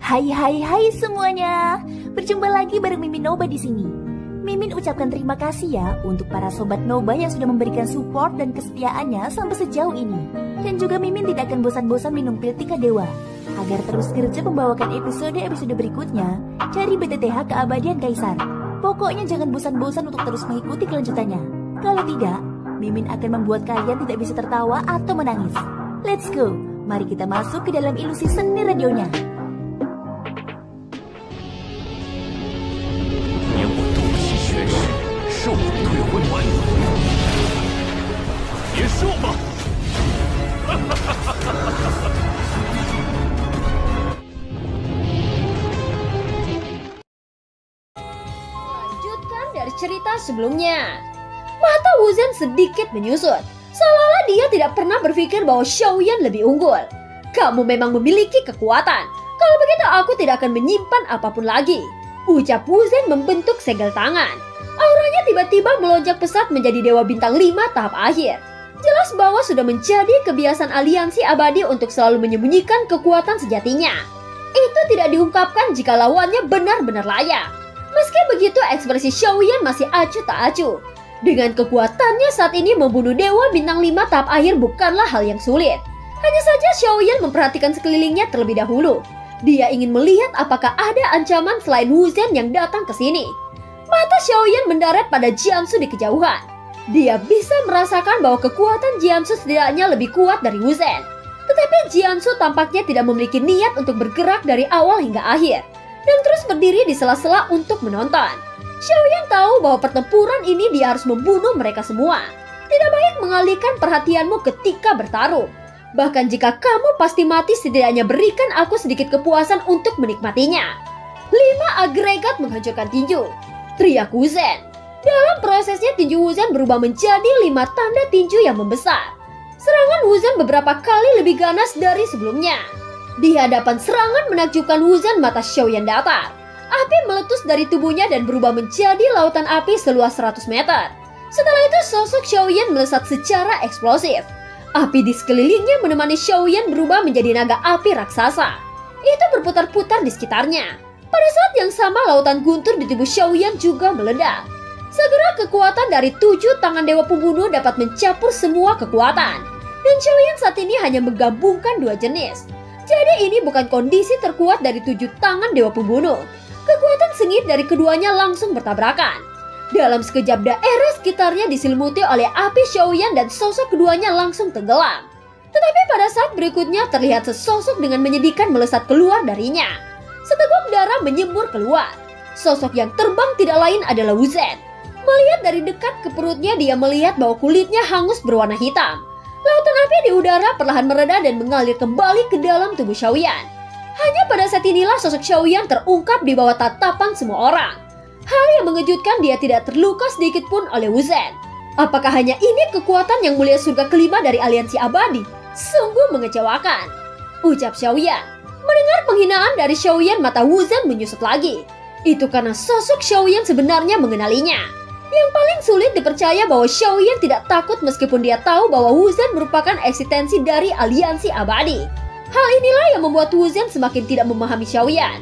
Hai semuanya. Berjumpa lagi bareng Mimin Noba di sini. Mimin ucapkan terima kasih ya untuk para sobat Noba yang sudah memberikan support dan kesetiaannya sampai sejauh ini. Dan juga Mimin tidak akan bosan-bosan minum pil Tika Dewa agar terus kerja membawakan episode-episode berikutnya dari BTTH Keabadian Kaisar. Pokoknya jangan bosan-bosan untuk terus mengikuti kelanjutannya. Kalau tidak, Mimin akan membuat kalian tidak bisa tertawa atau menangis. Let's go, mari kita masuk ke dalam ilusi seni radionya. Lanjutkan dari cerita sebelumnya. Mata Wuzhen sedikit menyusut, seolah-olah dia tidak pernah berpikir bahwa Xiaoyan lebih unggul. Kamu memang memiliki kekuatan. Kalau begitu aku tidak akan menyimpan apapun lagi, ucap Wuzhen membentuk segel tangan. Auranya tiba-tiba melonjak pesat menjadi Dewa Bintang 5 tahap akhir. Jelas bahwa sudah menjadi kebiasaan aliansi abadi untuk selalu menyembunyikan kekuatan sejatinya. Itu tidak diungkapkan jika lawannya benar-benar layak. Meski begitu, ekspresi Xiaoyan masih acuh tak acuh. Dengan kekuatannya saat ini, membunuh Dewa Bintang 5 tahap akhir bukanlah hal yang sulit. Hanya saja Xiaoyan memperhatikan sekelilingnya terlebih dahulu. Dia ingin melihat apakah ada ancaman selain Wuzhen yang datang ke sini. Mata Xiaoyan mendarat pada Jiansu di kejauhan. Dia bisa merasakan bahwa kekuatan Jiansu setidaknya lebih kuat dari Wuzhen. Tetapi Jiansu tampaknya tidak memiliki niat untuk bergerak dari awal hingga akhir, dan terus berdiri di sela-sela untuk menonton. Xiaoyan tahu bahwa pertempuran ini dia harus membunuh mereka semua. Tidak baik mengalihkan perhatianmu ketika bertarung. Bahkan jika kamu pasti mati, setidaknya berikan aku sedikit kepuasan untuk menikmatinya. 5 agregat menghancurkan tinju, teriak Wuzhen. Dalam prosesnya tinju Wuzhen berubah menjadi 5 tanda tinju yang membesar. Serangan Wuzhen beberapa kali lebih ganas dari sebelumnya. Di hadapan serangan menakjubkan Wuzhen, mata Xiaoyan datar. Api meletus dari tubuhnya dan berubah menjadi lautan api seluas 100 meter. Setelah itu sosok Xiaoyan melesat secara eksplosif. Api di sekelilingnya menemani Xiaoyan berubah menjadi naga api raksasa. Itu berputar-putar di sekitarnya. Pada saat yang sama, lautan guntur di tubuh Xiaoyan juga meledak. Segera kekuatan dari 7 tangan Dewa Pembunuh dapat mencampur semua kekuatan. Dan Xiaoyan saat ini hanya menggabungkan 2 jenis. Jadi ini bukan kondisi terkuat dari 7 tangan Dewa Pembunuh. Kekuatan sengit dari keduanya langsung bertabrakan. Dalam sekejap daerah sekitarnya diselimuti oleh api Xiaoyan dan sosok keduanya langsung tenggelam. Tetapi pada saat berikutnya terlihat sesosok dengan menyedihkan melesat keluar darinya. Seteguk darah menyembur keluar. Sosok yang terbang tidak lain adalah Wuzhen. Melihat dari dekat ke perutnya, dia melihat bahwa kulitnya hangus berwarna hitam. Lautan api di udara perlahan mereda dan mengalir kembali ke dalam tubuh Xiaoyan. Hanya pada saat inilah sosok Xiaoyan terungkap di bawah tatapan semua orang. Hal yang mengejutkan, dia tidak terluka sedikit pun oleh Wuzhen. Apakah hanya ini kekuatan yang mulia surga kelima dari aliansi abadi? Sungguh mengecewakan, ucap Xiaoyan. Mendengar penghinaan dari Xiaoyan, mata Wuzhen menyusut lagi. Itu karena sosok Xiaoyan sebenarnya mengenalinya. Yang paling sulit dipercaya bahwa Xiaoyan tidak takut meskipun dia tahu bahwa Wuzhen merupakan eksistensi dari aliansi abadi. Hal inilah yang membuat Wuzhen semakin tidak memahami Xiaoyan.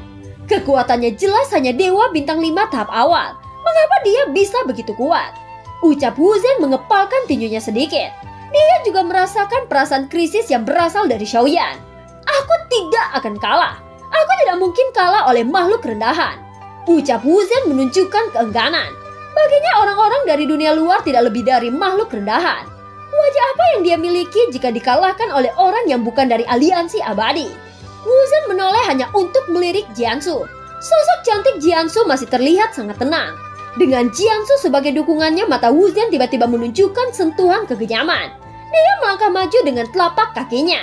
Kekuatannya jelas hanya Dewa Bintang 5 tahap awal. Mengapa dia bisa begitu kuat? Ucap Wuzhen mengepalkan tinjunya sedikit. Dia juga merasakan perasaan krisis yang berasal dari Xiaoyan. Aku tidak akan kalah. Aku tidak mungkin kalah oleh makhluk rendahan, ucap Wuzhen menunjukkan keengganan. Baginya orang-orang dari dunia luar tidak lebih dari makhluk rendahan. Wajah apa yang dia miliki jika dikalahkan oleh orang yang bukan dari aliansi abadi? Wuzhen menoleh hanya untuk melirik Jiansu. Sosok cantik Jiansu masih terlihat sangat tenang. Dengan Jiansu sebagai dukungannya, mata Wuzhen tiba-tiba menunjukkan sentuhan kekenyaman. Dia melangkah maju dengan telapak kakinya.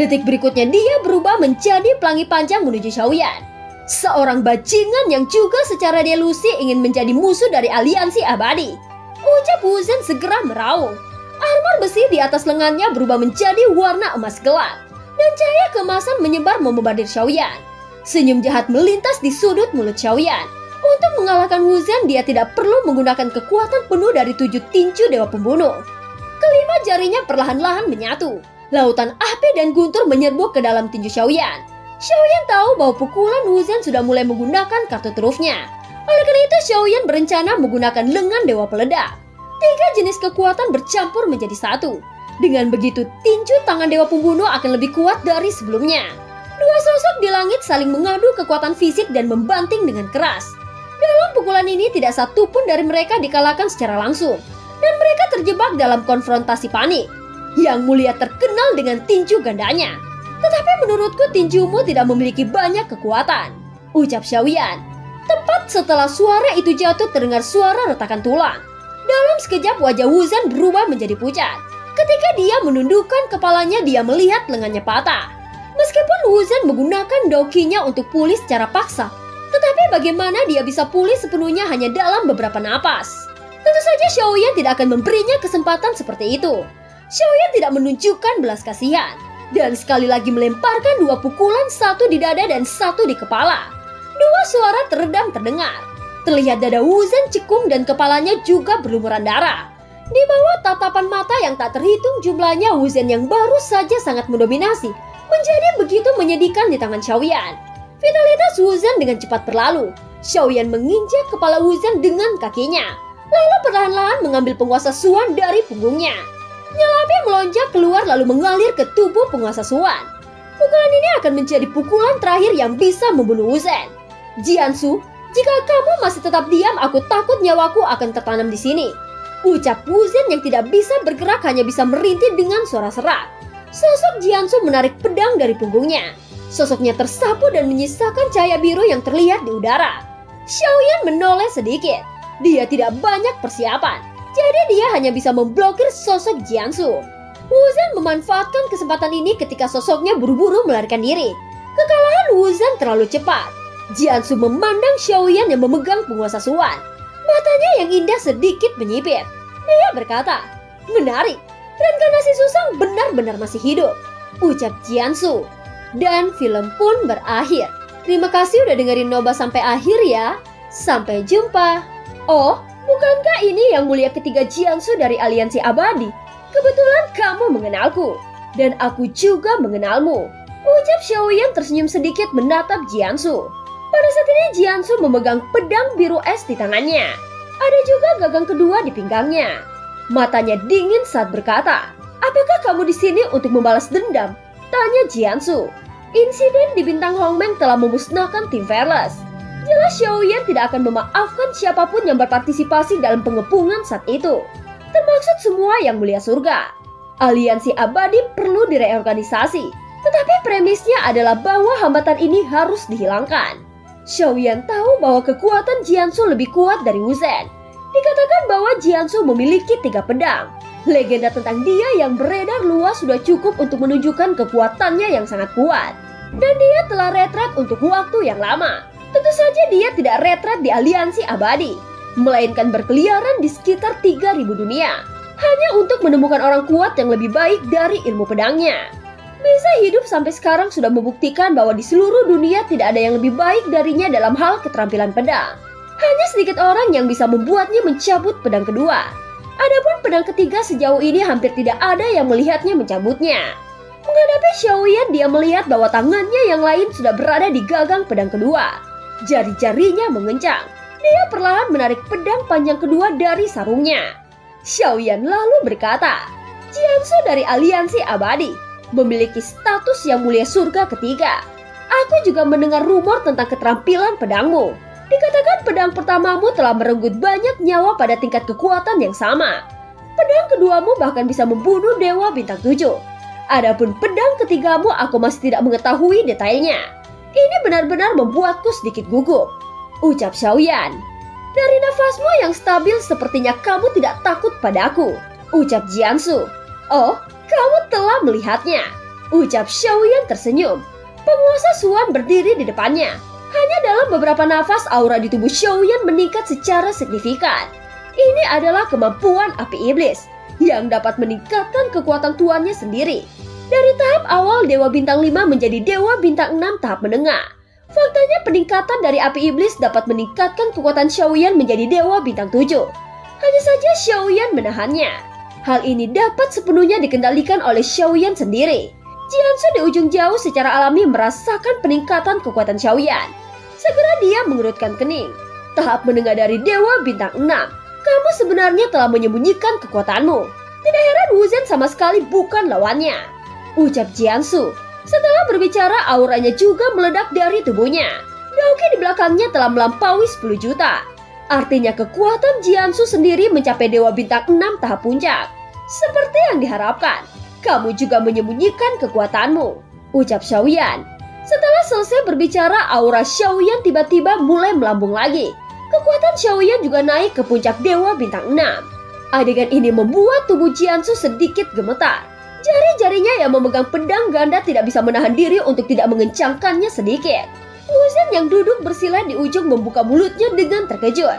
Detik berikutnya dia berubah menjadi pelangi panjang menuju Xiaoyan. Seorang bajingan yang juga secara delusi ingin menjadi musuh dari aliansi abadi, ucap Wuzhen segera meraung. Armor besi di atas lengannya berubah menjadi warna emas gelap, dan cahaya keemasan menyebar membombardir Xiaoyan. Senyum jahat melintas di sudut mulut Xiaoyan. Untuk mengalahkan Wuzhen, dia tidak perlu menggunakan kekuatan penuh dari 7 tinju Dewa Pembunuh. Kelima jarinya perlahan-lahan menyatu. Lautan api dan guntur menyerbu ke dalam tinju Xiaoyan. Xiaoyan tahu bahwa pukulan Wuzhen sudah mulai menggunakan kartu trufnya. Oleh karena itu Xiaoyan berencana menggunakan lengan dewa peledak. 3 jenis kekuatan bercampur menjadi satu. Dengan begitu tinju tangan dewa pembunuh akan lebih kuat dari sebelumnya. Dua sosok di langit saling mengadu kekuatan fisik dan membanting dengan keras. Dalam pukulan ini tidak satu pun dari mereka dikalahkan secara langsung. Dan mereka terjebak dalam konfrontasi panik. Yang Mulia terkenal dengan tinju gandanya. Tetapi menurutku tinjumu tidak memiliki banyak kekuatan, ucap Xiaoyan. Tepat setelah suara itu jatuh terdengar suara retakan tulang. Dalam sekejap wajah Wuzhen berubah menjadi pucat. Ketika dia menundukkan kepalanya dia melihat lengannya patah. Meskipun Wuzhen menggunakan dokinya untuk pulih secara paksa, tetapi bagaimana dia bisa pulih sepenuhnya hanya dalam beberapa napas? Tentu saja Xiaoyan tidak akan memberinya kesempatan seperti itu. Xiaoyan tidak menunjukkan belas kasihan dan sekali lagi melemparkan 2 pukulan, satu di dada dan satu di kepala. 2 suara teredam terdengar. Terlihat dada Wuzhen cekung dan kepalanya juga berlumuran darah. Di bawah tatapan mata yang tak terhitung jumlahnya, Wuzhen yang baru saja sangat mendominasi menjadi begitu menyedihkan di tangan Xiaoyan. Vitalitas Wuzhen dengan cepat berlalu. Xiaoyan menginjak kepala Wuzhen dengan kakinya, lalu perlahan-lahan mengambil penguasa Suan dari punggungnya. Nyala api melonjak keluar lalu mengalir ke tubuh penguasa Suan. Pukulan ini akan menjadi pukulan terakhir yang bisa membunuh Wuzhen. Jiansu, jika kamu masih tetap diam, aku takut nyawaku akan tertanam di sini, ucap Wuzhen yang tidak bisa bergerak, hanya bisa merintih dengan suara serak. Sosok Jiansu menarik pedang dari punggungnya. Sosoknya tersapu dan menyisakan cahaya biru yang terlihat di udara. Xiaoyan menoleh sedikit. Dia tidak banyak persiapan, jadi dia hanya bisa memblokir sosok Jiansu. Wuzhen memanfaatkan kesempatan ini ketika sosoknya buru-buru melarikan diri. Kekalahan Wuzhen terlalu cepat. Jiansu memandang Xiaoyan yang memegang penguasa Suan. Matanya yang indah sedikit menyipit. Dia berkata, menarik, reinkarnasi Susang benar-benar masih hidup, ucap Jiansu. Dan film pun berakhir. Terima kasih udah dengerin Noba sampai akhir ya. Sampai jumpa. Oh, bukankah ini yang mulia ketiga Jiansu dari Aliansi Abadi? Kebetulan kamu mengenalku. Dan aku juga mengenalmu, ucap Xiaoyan tersenyum sedikit menatap Jiansu. Pada saat ini Jiansu memegang pedang biru es di tangannya. Ada juga gagang kedua di pinggangnya. Matanya dingin saat berkata, apakah kamu di sini untuk membalas dendam? Tanya Jiansu. Insiden di Bintang Hongmeng telah memusnahkan tim Fearless. Jelas Xiaoyan tidak akan memaafkan siapapun yang berpartisipasi dalam pengepungan saat itu, termaksud semua yang mulia surga. Aliansi Abadi perlu direorganisasi, tetapi premisnya adalah bahwa hambatan ini harus dihilangkan. Xiaoyan tahu bahwa kekuatan Jiansu lebih kuat dari Wuzhen. Dikatakan bahwa Jiansu memiliki 3 pedang. Legenda tentang dia yang beredar luas sudah cukup untuk menunjukkan kekuatannya yang sangat kuat. Dan dia telah retret untuk waktu yang lama. Tentu saja dia tidak retret di Aliansi Abadi, melainkan berkeliaran di sekitar 3000 dunia, hanya untuk menemukan orang kuat yang lebih baik dari ilmu pedangnya. Bisa hidup sampai sekarang sudah membuktikan bahwa di seluruh dunia tidak ada yang lebih baik darinya dalam hal keterampilan pedang. Hanya sedikit orang yang bisa membuatnya mencabut pedang kedua. Adapun pedang ketiga sejauh ini hampir tidak ada yang melihatnya mencabutnya. Menghadapi Xiaoyan, dia melihat bahwa tangannya yang lain sudah berada di gagang pedang kedua. Jari-jarinya mengencang. Dia perlahan menarik pedang panjang kedua dari sarungnya. Xiaoyan lalu berkata, Jiansu dari Aliansi Abadi memiliki status yang mulia surga ketiga. Aku juga mendengar rumor tentang keterampilan pedangmu. Dikatakan pedang pertamamu telah merenggut banyak nyawa pada tingkat kekuatan yang sama. Pedang keduamu bahkan bisa membunuh Dewa Bintang 7. Adapun pedang ketigamu aku masih tidak mengetahui detailnya. Ini benar-benar membuatku sedikit gugup, ucap Xiaoyan. Dari nafasmu yang stabil sepertinya kamu tidak takut padaku, ucap Jiansu. Oh, kamu telah melihatnya, ucap Xiaoyan tersenyum. Penguasa Suan berdiri di depannya. Hanya dalam beberapa nafas aura di tubuh Xiaoyan meningkat secara signifikan. Ini adalah kemampuan api iblis yang dapat meningkatkan kekuatan tuannya sendiri. Dari tahap awal Dewa Bintang 5 menjadi Dewa Bintang 6 tahap menengah. Faktanya peningkatan dari api iblis dapat meningkatkan kekuatan Xiaoyan menjadi Dewa Bintang 7. Hanya saja Xiaoyan menahannya. Hal ini dapat sepenuhnya dikendalikan oleh Xiaoyan sendiri. Jiansu di ujung jauh secara alami merasakan peningkatan kekuatan Xiaoyan. Segera dia mengerutkan kening. Tahap mendengar dari Dewa Bintang 6. Kamu sebenarnya telah menyembunyikan kekuatanmu. Tidak heran Wu Zhen sama sekali bukan lawannya, ucap Jiansu. Setelah berbicara, auranya juga meledak dari tubuhnya. Daoki di belakangnya telah melampaui 10 juta. Artinya kekuatan Jiansu sendiri mencapai Dewa Bintang 6 tahap puncak. Seperti yang diharapkan, kamu juga menyembunyikan kekuatanmu, ucap Xiaoyan. Setelah selesai berbicara, aura Xiaoyan tiba-tiba mulai melambung lagi. Kekuatan Xiaoyan juga naik ke puncak Dewa Bintang 6. Adegan ini membuat tubuh Jiansu sedikit gemetar. Jari-jarinya yang memegang pedang ganda tidak bisa menahan diri untuk tidak mengencangkannya sedikit. Wu Zhen yang duduk bersila di ujung membuka mulutnya dengan terkejut.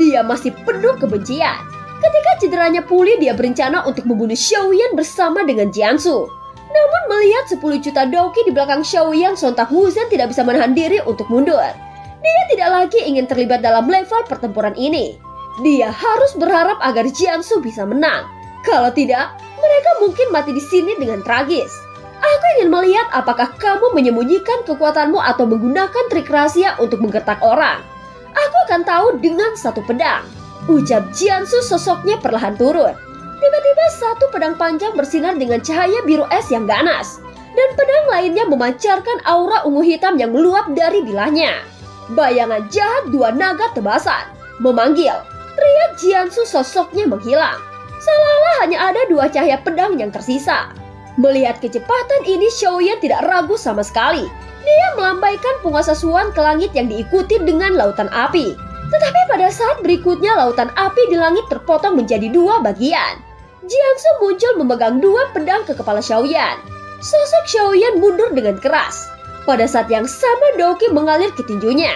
Dia masih penuh kebencian. Ketika cederanya pulih, dia berencana untuk membunuh Xiaoyan bersama dengan Jiansu. Namun melihat 10 juta Daoki di belakang Xiaoyan, sontak Wu Zhen tidak bisa menahan diri untuk mundur. Dia tidak lagi ingin terlibat dalam level pertempuran ini. Dia harus berharap agar Jiansu bisa menang. Kalau tidak, mereka mungkin mati di sini dengan tragis. Aku ingin melihat apakah kamu menyembunyikan kekuatanmu atau menggunakan trik rahasia untuk menggertak orang. Aku akan tahu dengan satu pedang, ucap Jiansu. Sosoknya perlahan turun. Tiba-tiba satu pedang panjang bersinar dengan cahaya biru es yang ganas, dan pedang lainnya memancarkan aura ungu hitam yang meluap dari bilahnya. Bayangan jahat dua naga tebasan memanggil. Teriak Jiansu, sosoknya menghilang. Seolah-olah hanya ada dua cahaya pedang yang tersisa. Melihat kecepatan ini, Xiaoyan tidak ragu sama sekali. Dia melambaikan penguasa Suan ke langit yang diikuti dengan lautan api. Tetapi pada saat berikutnya, lautan api di langit terpotong menjadi dua bagian. Jiansu muncul memegang dua pedang ke kepala Xiaoyan. Sosok Xiaoyan mundur dengan keras. Pada saat yang sama, Daoki mengalir ke tinjunya.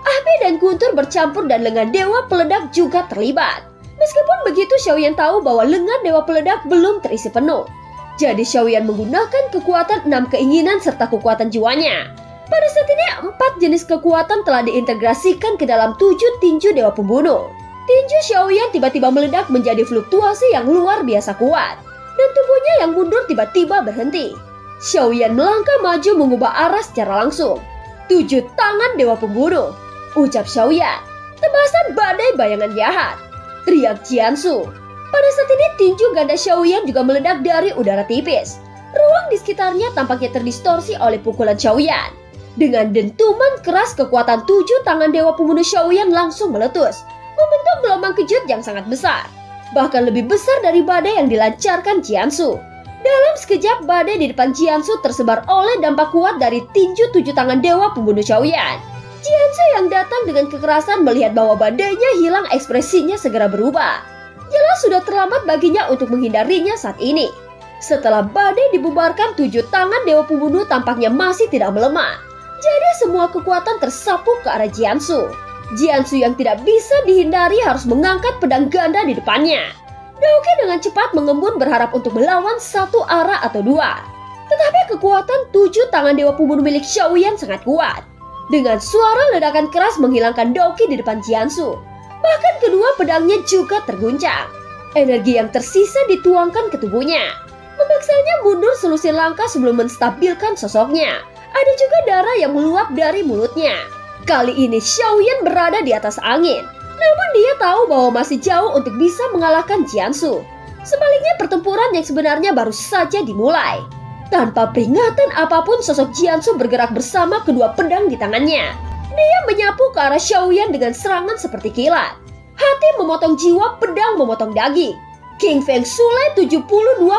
Api dan guntur bercampur dan lengan dewa peledak juga terlibat. Meskipun begitu, Xiaoyan tahu bahwa lengan dewa peledak belum terisi penuh. Jadi Xiaoyan menggunakan kekuatan 6 keinginan serta kekuatan jiwanya. Pada saat ini 4 jenis kekuatan telah diintegrasikan ke dalam 7 tinju dewa pembunuh. Tinju Xiaoyan tiba-tiba meledak menjadi fluktuasi yang luar biasa kuat. Dan tubuhnya yang mundur tiba-tiba berhenti. Xiaoyan melangkah maju mengubah arah secara langsung. 7 tangan dewa pembunuh, ucap Xiaoyan. Tebasan badai bayangan jahat, teriak Jiansu. Pada saat ini tinju ganda Xiaoyan juga meledak dari udara tipis. Ruang di sekitarnya tampaknya terdistorsi oleh pukulan Xiaoyan. Dengan dentuman keras, kekuatan 7 tangan dewa pembunuh Xiaoyan langsung meletus, membentuk gelombang kejut yang sangat besar. Bahkan lebih besar dari badai yang dilancarkan Jiansu. Dalam sekejap, badai di depan Jiansu tersebar oleh dampak kuat dari tinju 7 tangan dewa pembunuh Xiaoyan. Jiansu yang datang dengan kekerasan melihat bahwa badainya hilang, ekspresinya segera berubah. Jelas sudah terlambat baginya untuk menghindarinya saat ini. Setelah badai dibubarkan, 7 tangan dewa pembunuh tampaknya masih tidak melemah. Jadi semua kekuatan tersapu ke arah Jiansu. Jiansu yang tidak bisa dihindari harus mengangkat pedang ganda di depannya. Daoki dengan cepat mengembun berharap untuk melawan satu arah atau dua. Tetapi kekuatan 7 tangan dewa pembunuh milik Xiaoyan sangat kuat. Dengan suara ledakan keras menghilangkan Daoki di depan Jiansu. Bahkan kedua pedangnya juga terguncang. Energi yang tersisa dituangkan ke tubuhnya, memaksanya mundur selusir langkah sebelum menstabilkan sosoknya. Ada juga darah yang meluap dari mulutnya. Kali ini Xiaoyan berada di atas angin. Namun dia tahu bahwa masih jauh untuk bisa mengalahkan Jiansu. Sebaliknya pertempuran yang sebenarnya baru saja dimulai. Tanpa peringatan apapun, sosok Jiansu bergerak bersama kedua pedang di tangannya. Dia menyapu ke arah Xiaoyan dengan serangan seperti kilat. Hati memotong jiwa, pedang memotong daging. King Feng Shui 72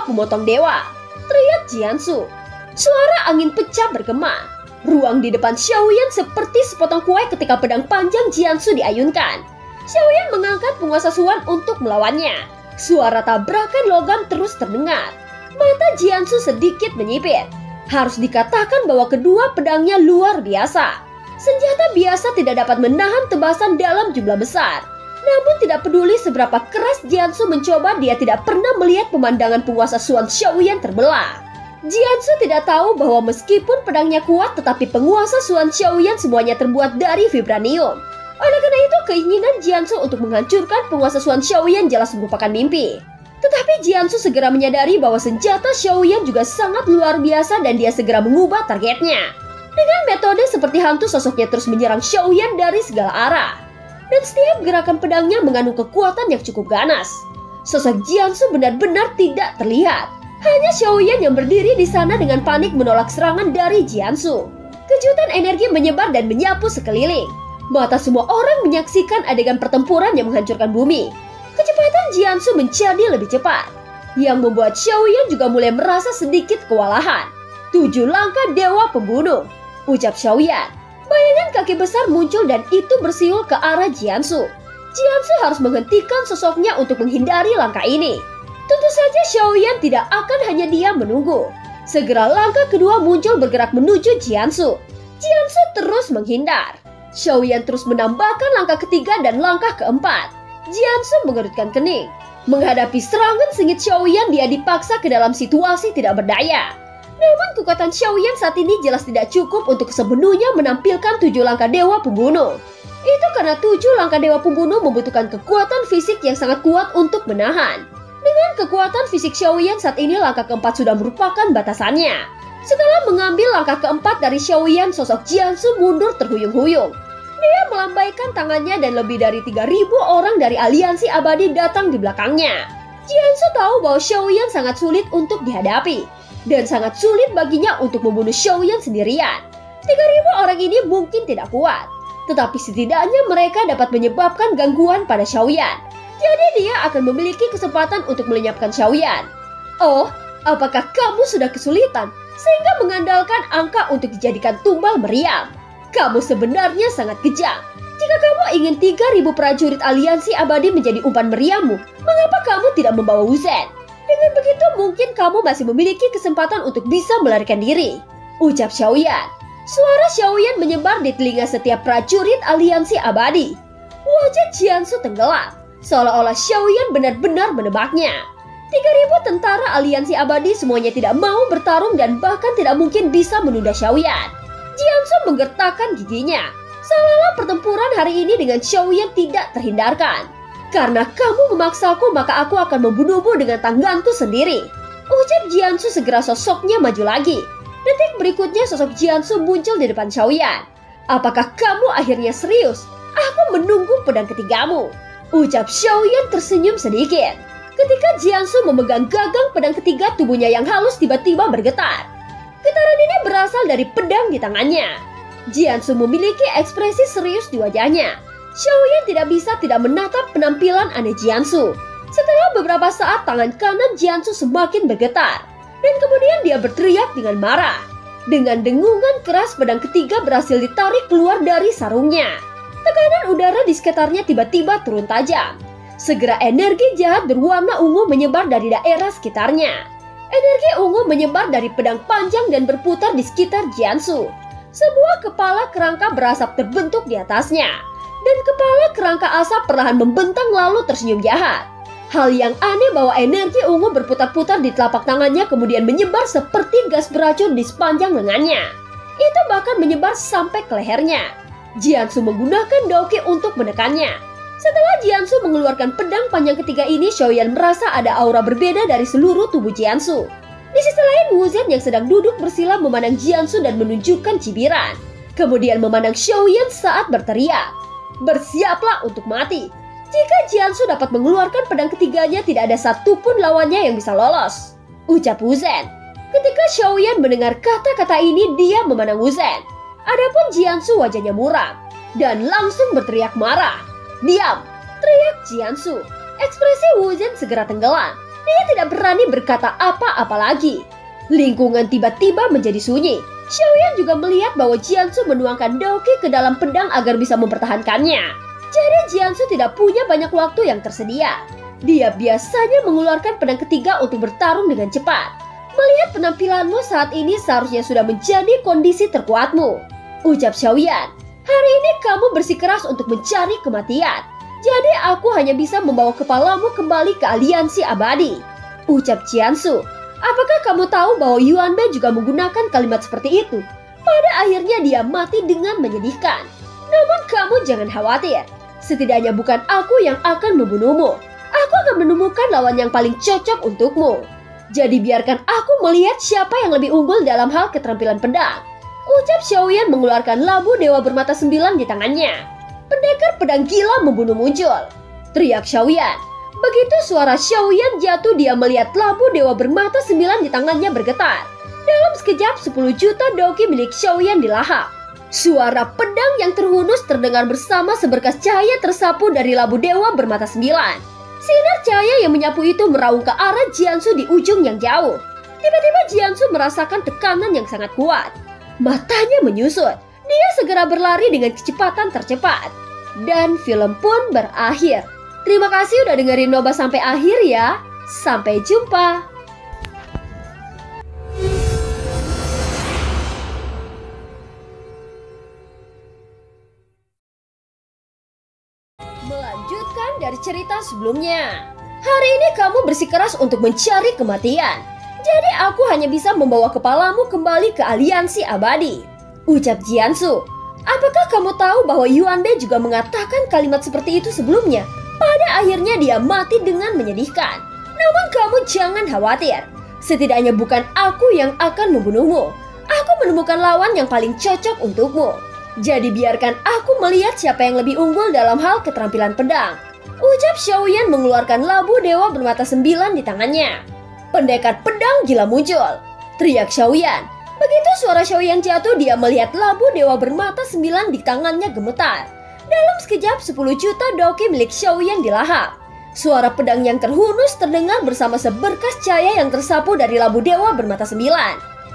pemotong dewa, teriak Jiansu. Suara angin pecah bergema. Ruang di depan Xiaoyan seperti sepotong kue ketika pedang panjang Jiansu diayunkan. Xiaoyan mengangkat penguasa Suan untuk melawannya. Suara tabrakan logam terus terdengar. Mata Jiansu sedikit menyipit. Harus dikatakan bahwa kedua pedangnya luar biasa. Senjata biasa tidak dapat menahan tebasan dalam jumlah besar. Namun tidak peduli seberapa keras Jiansu mencoba, dia tidak pernah melihat pemandangan penguasa Suan Xiaoyan terbelah. Jiansu tidak tahu bahwa meskipun pedangnya kuat, tetapi penguasa Suan Xiaoyan semuanya terbuat dari vibranium. Oleh karena itu, keinginan Jiansu untuk menghancurkan penguasa Suan Xiaoyan jelas merupakan mimpi. Tetapi Jiansu segera menyadari bahwa senjata Xiaoyan juga sangat luar biasa dan dia segera mengubah targetnya. Dengan metode seperti hantu, sosoknya terus menyerang Xiaoyan dari segala arah. Dan setiap gerakan pedangnya mengandung kekuatan yang cukup ganas. Sosok Jiansu benar-benar tidak terlihat. Hanya Xiaoyan yang berdiri di sana dengan panik menolak serangan dari Jiansu. Kejutan energi menyebar dan menyapu sekeliling. Mata semua orang menyaksikan adegan pertempuran yang menghancurkan bumi. Kecepatan Jiansu menjadi lebih cepat, yang membuat Xiaoyan juga mulai merasa sedikit kewalahan. 7 langkah dewa pembunuh, ucap Xiaoyan. Bayangan kaki besar muncul dan itu bersiul ke arah Jiansu. Jiansu harus menghentikan sosoknya untuk menghindari langkah ini. Tentu saja Xiaoyan tidak akan hanya diam menunggu. Segera langkah kedua muncul bergerak menuju Jiansu. Jiansu terus menghindar. Xiaoyan terus menambahkan langkah ketiga dan langkah keempat. Jiansu mengerutkan kening. Menghadapi serangan sengit Xiaoyan, dia dipaksa ke dalam situasi tidak berdaya. Namun kekuatan Xiaoyan saat ini jelas tidak cukup untuk sepenuhnya menampilkan 7 langkah dewa pembunuh. Itu karena 7 langkah dewa pembunuh membutuhkan kekuatan fisik yang sangat kuat untuk menahan. Dengan kekuatan fisik Xiaoyan saat ini, langkah keempat sudah merupakan batasannya. Setelah mengambil langkah keempat dari Xiaoyan, sosok Jiansu mundur terhuyung-huyung. Dia melambaikan tangannya dan lebih dari 3.000 orang dari aliansi abadi datang di belakangnya. Jiansu tahu bahwa Xiaoyan sangat sulit untuk dihadapi. Dan sangat sulit baginya untuk membunuh Xiaoyan sendirian. 3.000 orang ini mungkin tidak kuat. Tetapi setidaknya mereka dapat menyebabkan gangguan pada Xiaoyan. Jadi dia akan memiliki kesempatan untuk melenyapkan Xiaoyan. Oh, apakah kamu sudah kesulitan sehingga mengandalkan angka untuk dijadikan tumbal meriam? Kamu sebenarnya sangat kejam. Jika kamu ingin 3.000 prajurit aliansi abadi menjadi umpan meriammu, mengapa kamu tidak membawa Wu Zhen? Dengan begitu mungkin kamu masih memiliki kesempatan untuk bisa melarikan diri, ucap Xiaoyan. Suara Xiaoyan menyebar di telinga setiap prajurit aliansi abadi. Wajah Jiansu tenggelam, seolah-olah Xiaoyan benar-benar menebaknya. 3.000 tentara aliansi abadi semuanya tidak mau bertarung dan bahkan tidak mungkin bisa menunda Xiaoyan. Jiansu menggertakkan giginya, seolah-olah pertempuran hari ini dengan Xiaoyan tidak terhindarkan. Karena kamu memaksaku, maka aku akan membunuhmu dengan tanganku sendiri, ucap Jiansu. Segera sosoknya maju lagi. Detik berikutnya sosok Jiansu muncul di depan Xiaoyan. Apakah kamu akhirnya serius? Aku menunggu pedang ketigamu, ucap Xiaoyan tersenyum sedikit. Ketika Jiansu memegang gagang pedang ketiga, tubuhnya yang halus tiba-tiba bergetar. Getaran ini berasal dari pedang di tangannya. Jiansu memiliki ekspresi serius di wajahnya. Xiaoyan tidak bisa tidak menatap penampilan aneh Jiansu. Setelah beberapa saat, tangan kanan Jiansu semakin bergetar. Dan kemudian dia berteriak dengan marah. Dengan dengungan keras, pedang ketiga berhasil ditarik keluar dari sarungnya. Tekanan udara di sekitarnya tiba-tiba turun tajam. Segera energi jahat berwarna ungu menyebar dari daerah sekitarnya. Energi ungu menyebar dari pedang panjang dan berputar di sekitar Jiansu. Sebuah kepala kerangka berasap terbentuk di atasnya. Dan kepala kerangka asap perlahan membentang lalu tersenyum jahat. Hal yang aneh bahwa energi ungu berputar-putar di telapak tangannya kemudian menyebar seperti gas beracun di sepanjang lengannya. Itu bahkan menyebar sampai ke lehernya. Jiansu menggunakan Daoki untuk menekannya. Setelah Jiansu mengeluarkan pedang panjang ketiga ini, Xiaoyan merasa ada aura berbeda dari seluruh tubuh Jiansu. Di sisi lain, Wu Zhen yang sedang duduk bersila memandang Jiansu dan menunjukkan cibiran. Kemudian memandang Xiaoyan saat berteriak, "Bersiaplah untuk mati. Jika Jiansu dapat mengeluarkan pedang ketiganya, tidak ada satupun lawannya yang bisa lolos," ucap Wu Zhen. Ketika Xiaoyan mendengar kata-kata ini, dia memandang Wu Zhen. Adapun Jiansu wajahnya muram dan langsung berteriak marah. "Diam!" teriak Jiansu. Ekspresi Wu Zhen segera tenggelam. Dia tidak berani berkata apa-apa lagi. Lingkungan tiba-tiba menjadi sunyi. Xiaoyan juga melihat bahwa Jiansu menuangkan Daoki ke dalam pedang agar bisa mempertahankannya. Jadi Jiansu tidak punya banyak waktu yang tersedia. Dia biasanya mengeluarkan pedang ketiga untuk bertarung dengan cepat. Melihat penampilanmu saat ini seharusnya sudah menjadi kondisi terkuatmu, ucap Xiaoyan. Hari ini kamu bersikeras untuk mencari kematian. Jadi aku hanya bisa membawa kepalamu kembali ke aliansi abadi, ucap Jiansu. Apakah kamu tahu bahwa Yuan Bei juga menggunakan kalimat seperti itu? Pada akhirnya dia mati dengan menyedihkan. Namun kamu jangan khawatir. Setidaknya bukan aku yang akan membunuhmu. Aku akan menemukan lawan yang paling cocok untukmu. Jadi biarkan aku melihat siapa yang lebih unggul dalam hal keterampilan pedang. Ucap Xiaoyan mengeluarkan labu dewa bermata 9 di tangannya. Pendekar pedang gila membunuh muncul. Teriak Xiaoyan. Begitu suara Xiaoyan jatuh, dia melihat labu dewa bermata 9 di tangannya bergetar. Dalam sekejap 10 juta doki milik Xiaoyan dilahap. Suara pedang yang terhunus terdengar bersama seberkas cahaya tersapu dari labu dewa bermata 9. Sinar cahaya yang menyapu itu meraung ke arah Jiansu di ujung yang jauh. Tiba-tiba Jiansu merasakan tekanan yang sangat kuat. Matanya menyusut. Dia segera berlari dengan kecepatan tercepat. Dan film pun berakhir. Terima kasih udah dengerin Noba sampai akhir ya. Sampai jumpa. Melanjutkan dari cerita sebelumnya. Hari ini kamu bersikeras untuk mencari kematian. Jadi aku hanya bisa membawa kepalamu kembali ke aliansi abadi. Ucap Jiansu. Apakah kamu tahu bahwa Yuan Bei juga mengatakan kalimat seperti itu sebelumnya? Pada akhirnya dia mati dengan menyedihkan. Namun kamu jangan khawatir. Setidaknya bukan aku yang akan membunuhmu. Aku menemukan lawan yang paling cocok untukmu. Jadi biarkan aku melihat siapa yang lebih unggul dalam hal keterampilan pedang. Ucap Xiaoyan mengeluarkan labu dewa bermata 9 di tangannya. Pendekar pedang gila muncul. Teriak Xiaoyan. Begitu suara Xiaoyan jatuh, dia melihat labu dewa bermata 9 di tangannya gemetar. Dalam sekejap 10 juta doki milik Xiaoyan dilahap. Suara pedang yang terhunus terdengar bersama seberkas cahaya yang tersapu dari labu dewa bermata 9.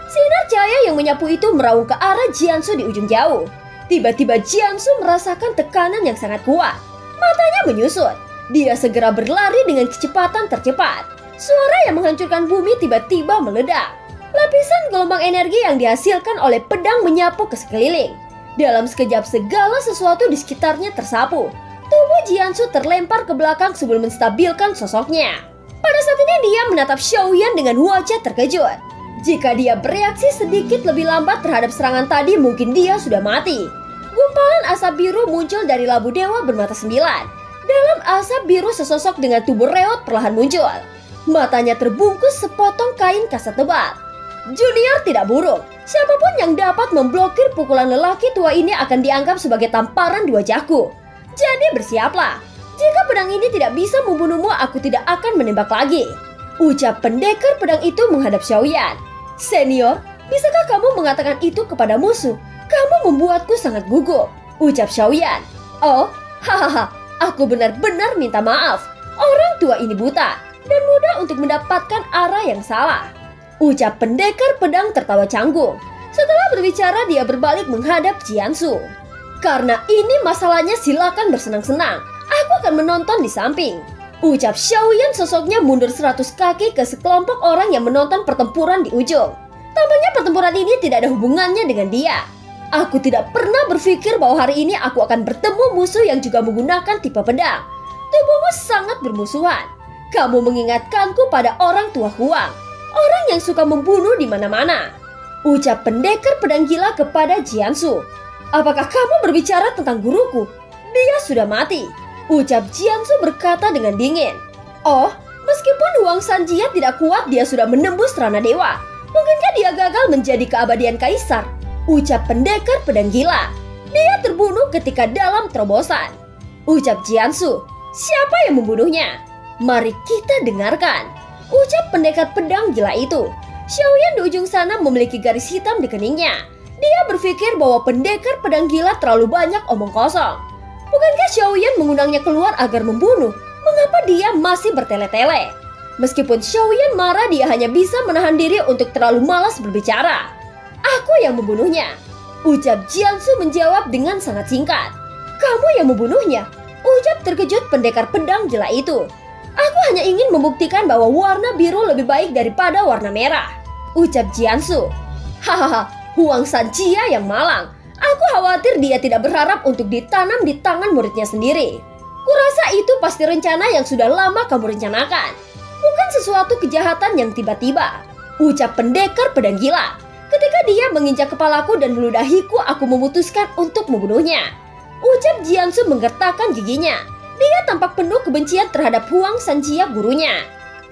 Sinar cahaya yang menyapu itu meraung ke arah Jiansu di ujung jauh. Tiba-tiba Jiansu merasakan tekanan yang sangat kuat. Matanya menyusut. Dia segera berlari dengan kecepatan tercepat. Suara yang menghancurkan bumi tiba-tiba meledak. Lapisan gelombang energi yang dihasilkan oleh pedang menyapu ke sekeliling. Dalam sekejap segala sesuatu di sekitarnya tersapu. Tubuh Jiansu terlempar ke belakang sebelum menstabilkan sosoknya. Pada saat ini dia menatap Xiaoyan dengan wajah terkejut. Jika dia bereaksi sedikit lebih lambat terhadap serangan tadi, mungkin dia sudah mati. Gumpalan asap biru muncul dari labu dewa bermata 9. Dalam asap biru sesosok dengan tubuh reot perlahan muncul. Matanya terbungkus sepotong kain kasat tebal. Junior tidak buruk. Siapapun yang dapat memblokir pukulan lelaki tua ini akan dianggap sebagai tamparan di wajahku. Jadi bersiaplah. Jika pedang ini tidak bisa membunuhmu, aku tidak akan menembak lagi. Ucap pendekar pedang itu menghadap Xiaoyan. Senior, bisakah kamu mengatakan itu kepada musuh? Kamu membuatku sangat gugup. Ucap Xiaoyan. Oh, hahaha, aku benar-benar minta maaf. Orang tua ini buta dan mudah untuk mendapatkan arah yang salah. Ucap pendekar pedang tertawa canggung. Setelah berbicara, dia berbalik menghadap Jiansu. Karena ini masalahnya, silakan bersenang-senang. Aku akan menonton di samping. Ucap Xiaoyan, sosoknya mundur 100 kaki ke sekelompok orang yang menonton pertempuran di ujung. Tampaknya pertempuran ini tidak ada hubungannya dengan dia. Aku tidak pernah berpikir bahwa hari ini aku akan bertemu musuh yang juga menggunakan tipe pedang. Tubuhmu sangat bermusuhan. Kamu mengingatkanku pada orang tua Huang. Orang yang suka membunuh di mana-mana. Ucap pendekar pedang gila kepada Jiansu. Apakah kamu berbicara tentang guruku? Dia sudah mati. Ucap Jiansu berkata dengan dingin. Oh, meskipun Huang Sanjia tidak kuat, dia sudah menembus ranah dewa. Mungkinkah dia gagal menjadi keabadian kaisar? Ucap pendekar pedang gila. Dia terbunuh ketika dalam terobosan. Ucap Jiansu. Siapa yang membunuhnya? Mari kita dengarkan. Ucap pendekar pedang gila itu. Xiaoyan di ujung sana memiliki garis hitam di keningnya. Dia berpikir bahwa pendekar pedang gila terlalu banyak omong kosong. Bukankah Xiaoyan mengundangnya keluar agar membunuh? Mengapa dia masih bertele-tele? Meskipun Xiaoyan marah, dia hanya bisa menahan diri untuk terlalu malas berbicara. Aku yang membunuhnya. Ucap Jiansu menjawab dengan sangat singkat. Kamu yang membunuhnya? Ucap terkejut pendekar pedang gila itu. Aku hanya ingin membuktikan bahwa warna biru lebih baik daripada warna merah. Ucap Jiansu. Hahaha, Huang Sanjia yang malang. Aku khawatir dia tidak berharap untuk ditanam di tangan muridnya sendiri. Kurasa itu pasti rencana yang sudah lama kamu rencanakan. Bukan sesuatu kejahatan yang tiba-tiba. Ucap pendekar pedang gila. Ketika dia menginjak kepalaku dan meludahiku, aku memutuskan untuk membunuhnya. Ucap Jiansu menggertakkan giginya. Dia tampak penuh kebencian terhadap Huang Sanjia gurunya.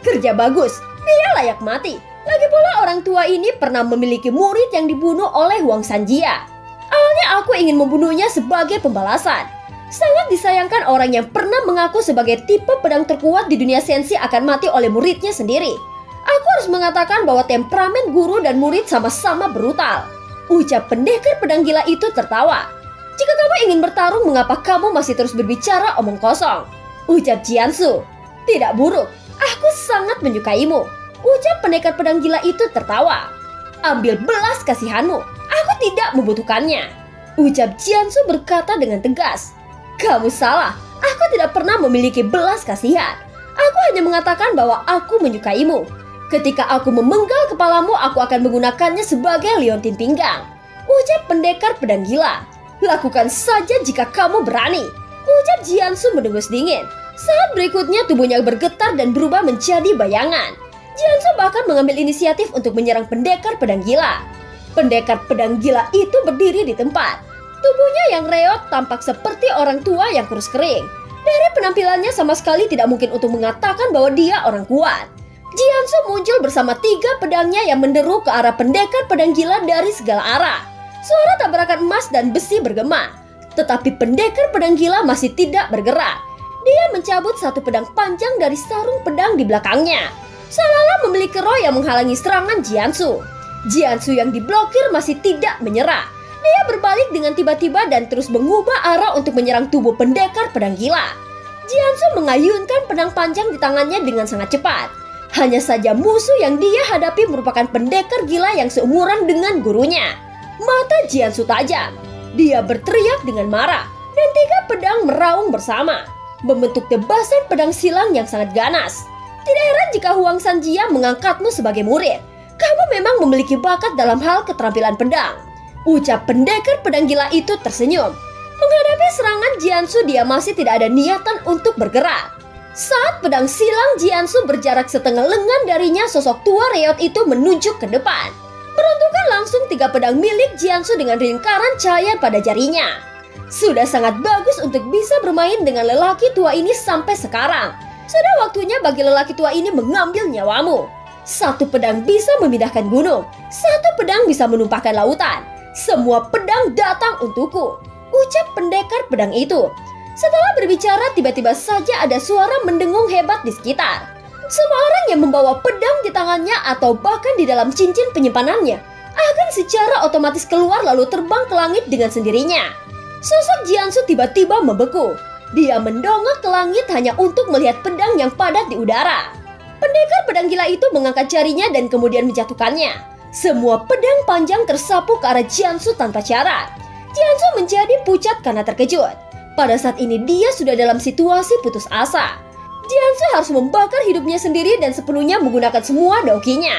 Kerja bagus, dia layak mati. Lagi pula orang tua ini pernah memiliki murid yang dibunuh oleh Huang Sanjia. Awalnya aku ingin membunuhnya sebagai pembalasan. Sangat disayangkan orang yang pernah mengaku sebagai tipe pedang terkuat di dunia sensi akan mati oleh muridnya sendiri. Aku harus mengatakan bahwa temperamen guru dan murid sama-sama brutal. Ucap pendekar pedang gila itu tertawa. Jika kamu ingin bertarung, mengapa kamu masih terus berbicara omong kosong? Ucap Jiansu. Tidak buruk, aku sangat menyukaimu. Ucap pendekar pedang gila itu tertawa. Ambil belas kasihanmu, aku tidak membutuhkannya. Ucap Jiansu berkata dengan tegas. Kamu salah, aku tidak pernah memiliki belas kasihan. Aku hanya mengatakan bahwa aku menyukaimu. Ketika aku memenggal kepalamu, aku akan menggunakannya sebagai liontin pinggang. Ucap pendekar pedang gila. Lakukan saja jika kamu berani. Ucap Jiansu mendengus dingin. Saat berikutnya tubuhnya bergetar dan berubah menjadi bayangan. Jiansu bahkan mengambil inisiatif untuk menyerang pendekar pedang gila. Pendekar pedang gila itu berdiri di tempat. Tubuhnya yang reot tampak seperti orang tua yang kurus kering. Dari penampilannya sama sekali tidak mungkin untuk mengatakan bahwa dia orang kuat. Jiansu muncul bersama 3 pedangnya yang menderu ke arah pendekar pedang gila dari segala arah. Suara tabrakan emas dan besi bergema. Tetapi pendekar pedang gila masih tidak bergerak. Dia mencabut satu pedang panjang dari sarung pedang di belakangnya. Seolah-olah memiliki roh yang menghalangi serangan Jiansu. Jiansu yang diblokir masih tidak menyerah. Dia berbalik dengan tiba-tiba dan terus mengubah arah untuk menyerang tubuh pendekar pedang gila. Jiansu mengayunkan pedang panjang di tangannya dengan sangat cepat. Hanya saja musuh yang dia hadapi merupakan pendekar gila yang seumuran dengan gurunya. Mata Jiansu tajam. Dia berteriak dengan marah dan 3 pedang meraung bersama, membentuk tebasan pedang silang yang sangat ganas. Tidak heran jika Huang Sanjia mengangkatmu sebagai murid. Kamu memang memiliki bakat dalam hal keterampilan pedang. Ucap pendekar pedang gila itu tersenyum. Menghadapi serangan Jiansu, dia masih tidak ada niatan untuk bergerak. Saat pedang silang Jiansu berjarak setengah lengan darinya, sosok tua reot itu menunjuk ke depan. Peruntukan langsung 3 pedang milik Jiansu dengan lingkaran cahaya pada jarinya. Sudah sangat bagus untuk bisa bermain dengan lelaki tua ini sampai sekarang. Sudah waktunya bagi lelaki tua ini mengambil nyawamu. 1 pedang bisa memindahkan gunung, 1 pedang bisa menumpahkan lautan. Semua pedang datang untukku. Ucap pendekar pedang itu. Setelah berbicara, tiba-tiba saja ada suara mendengung hebat di sekitar. Semua orang yang membawa pedang di tangannya atau bahkan di dalam cincin penyimpanannya akan secara otomatis keluar lalu terbang ke langit dengan sendirinya. Sosok Jiansu tiba-tiba membeku. Dia mendongak ke langit hanya untuk melihat pedang yang padat di udara. Pendekar pedang gila itu mengangkat jarinya dan kemudian menjatuhkannya. Semua pedang panjang tersapu ke arah Jiansu tanpa syarat. Jiansu menjadi pucat karena terkejut. Pada saat ini dia sudah dalam situasi putus asa. Jiansu harus membakar hidupnya sendiri dan sepenuhnya menggunakan semua daokinya.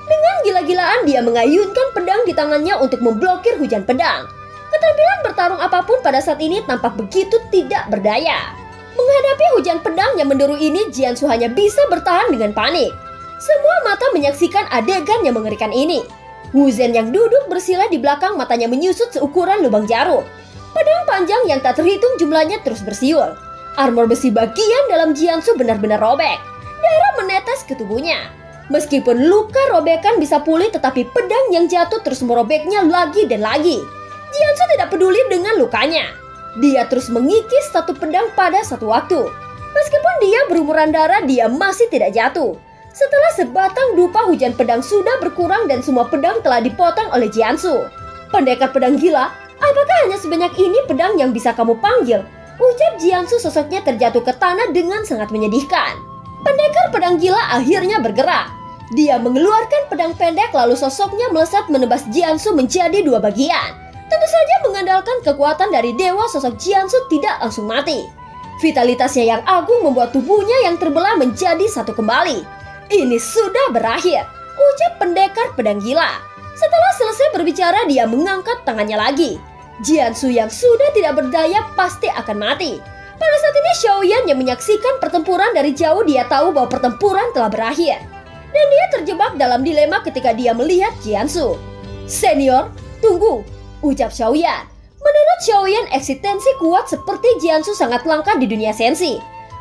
Dengan gila-gilaan dia mengayunkan pedang di tangannya untuk memblokir hujan pedang. Keterampilan bertarung apapun pada saat ini tampak begitu tidak berdaya. Menghadapi hujan pedang yang menderu ini, Jiansu hanya bisa bertahan dengan panik. Semua mata menyaksikan adegan yang mengerikan ini. Wu Zhen yang duduk bersila di belakang matanya menyusut seukuran lubang jarum. Pedang panjang yang tak terhitung jumlahnya terus bersiul. Armor besi bagian dalam Jiansu benar-benar robek. Darah menetes ke tubuhnya. Meskipun luka robekan bisa pulih, tetapi pedang yang jatuh terus merobeknya lagi dan lagi. Jiansu tidak peduli dengan lukanya. Dia terus mengikis 1 pedang pada satu waktu. Meskipun dia berumuran darah, dia masih tidak jatuh. Setelah sebatang dupa hujan pedang sudah berkurang dan semua pedang telah dipotong oleh Jiansu. Pendekar pedang gila, apakah hanya sebanyak ini pedang yang bisa kamu panggil? Ucap Jiansu, sosoknya terjatuh ke tanah dengan sangat menyedihkan. Pendekar pedang gila akhirnya bergerak. Dia mengeluarkan pedang pendek lalu sosoknya melesat menebas Jiansu menjadi 2 bagian. Tentu saja mengandalkan kekuatan dari dewa, sosok Jiansu tidak langsung mati. Vitalitasnya yang agung membuat tubuhnya yang terbelah menjadi satu kembali. Ini sudah berakhir, ucap pendekar pedang gila. Setelah selesai berbicara, dia mengangkat tangannya lagi. Jiansu yang sudah tidak berdaya pasti akan mati. Pada saat ini Xiaoyan yang menyaksikan pertempuran dari jauh, dia tahu bahwa pertempuran telah berakhir. Dan dia terjebak dalam dilema ketika dia melihat Jiansu. Senior, tunggu, ucap Xiaoyan. Menurut Xiaoyan, eksistensi kuat seperti Jiansu sangat langka di dunia sensi.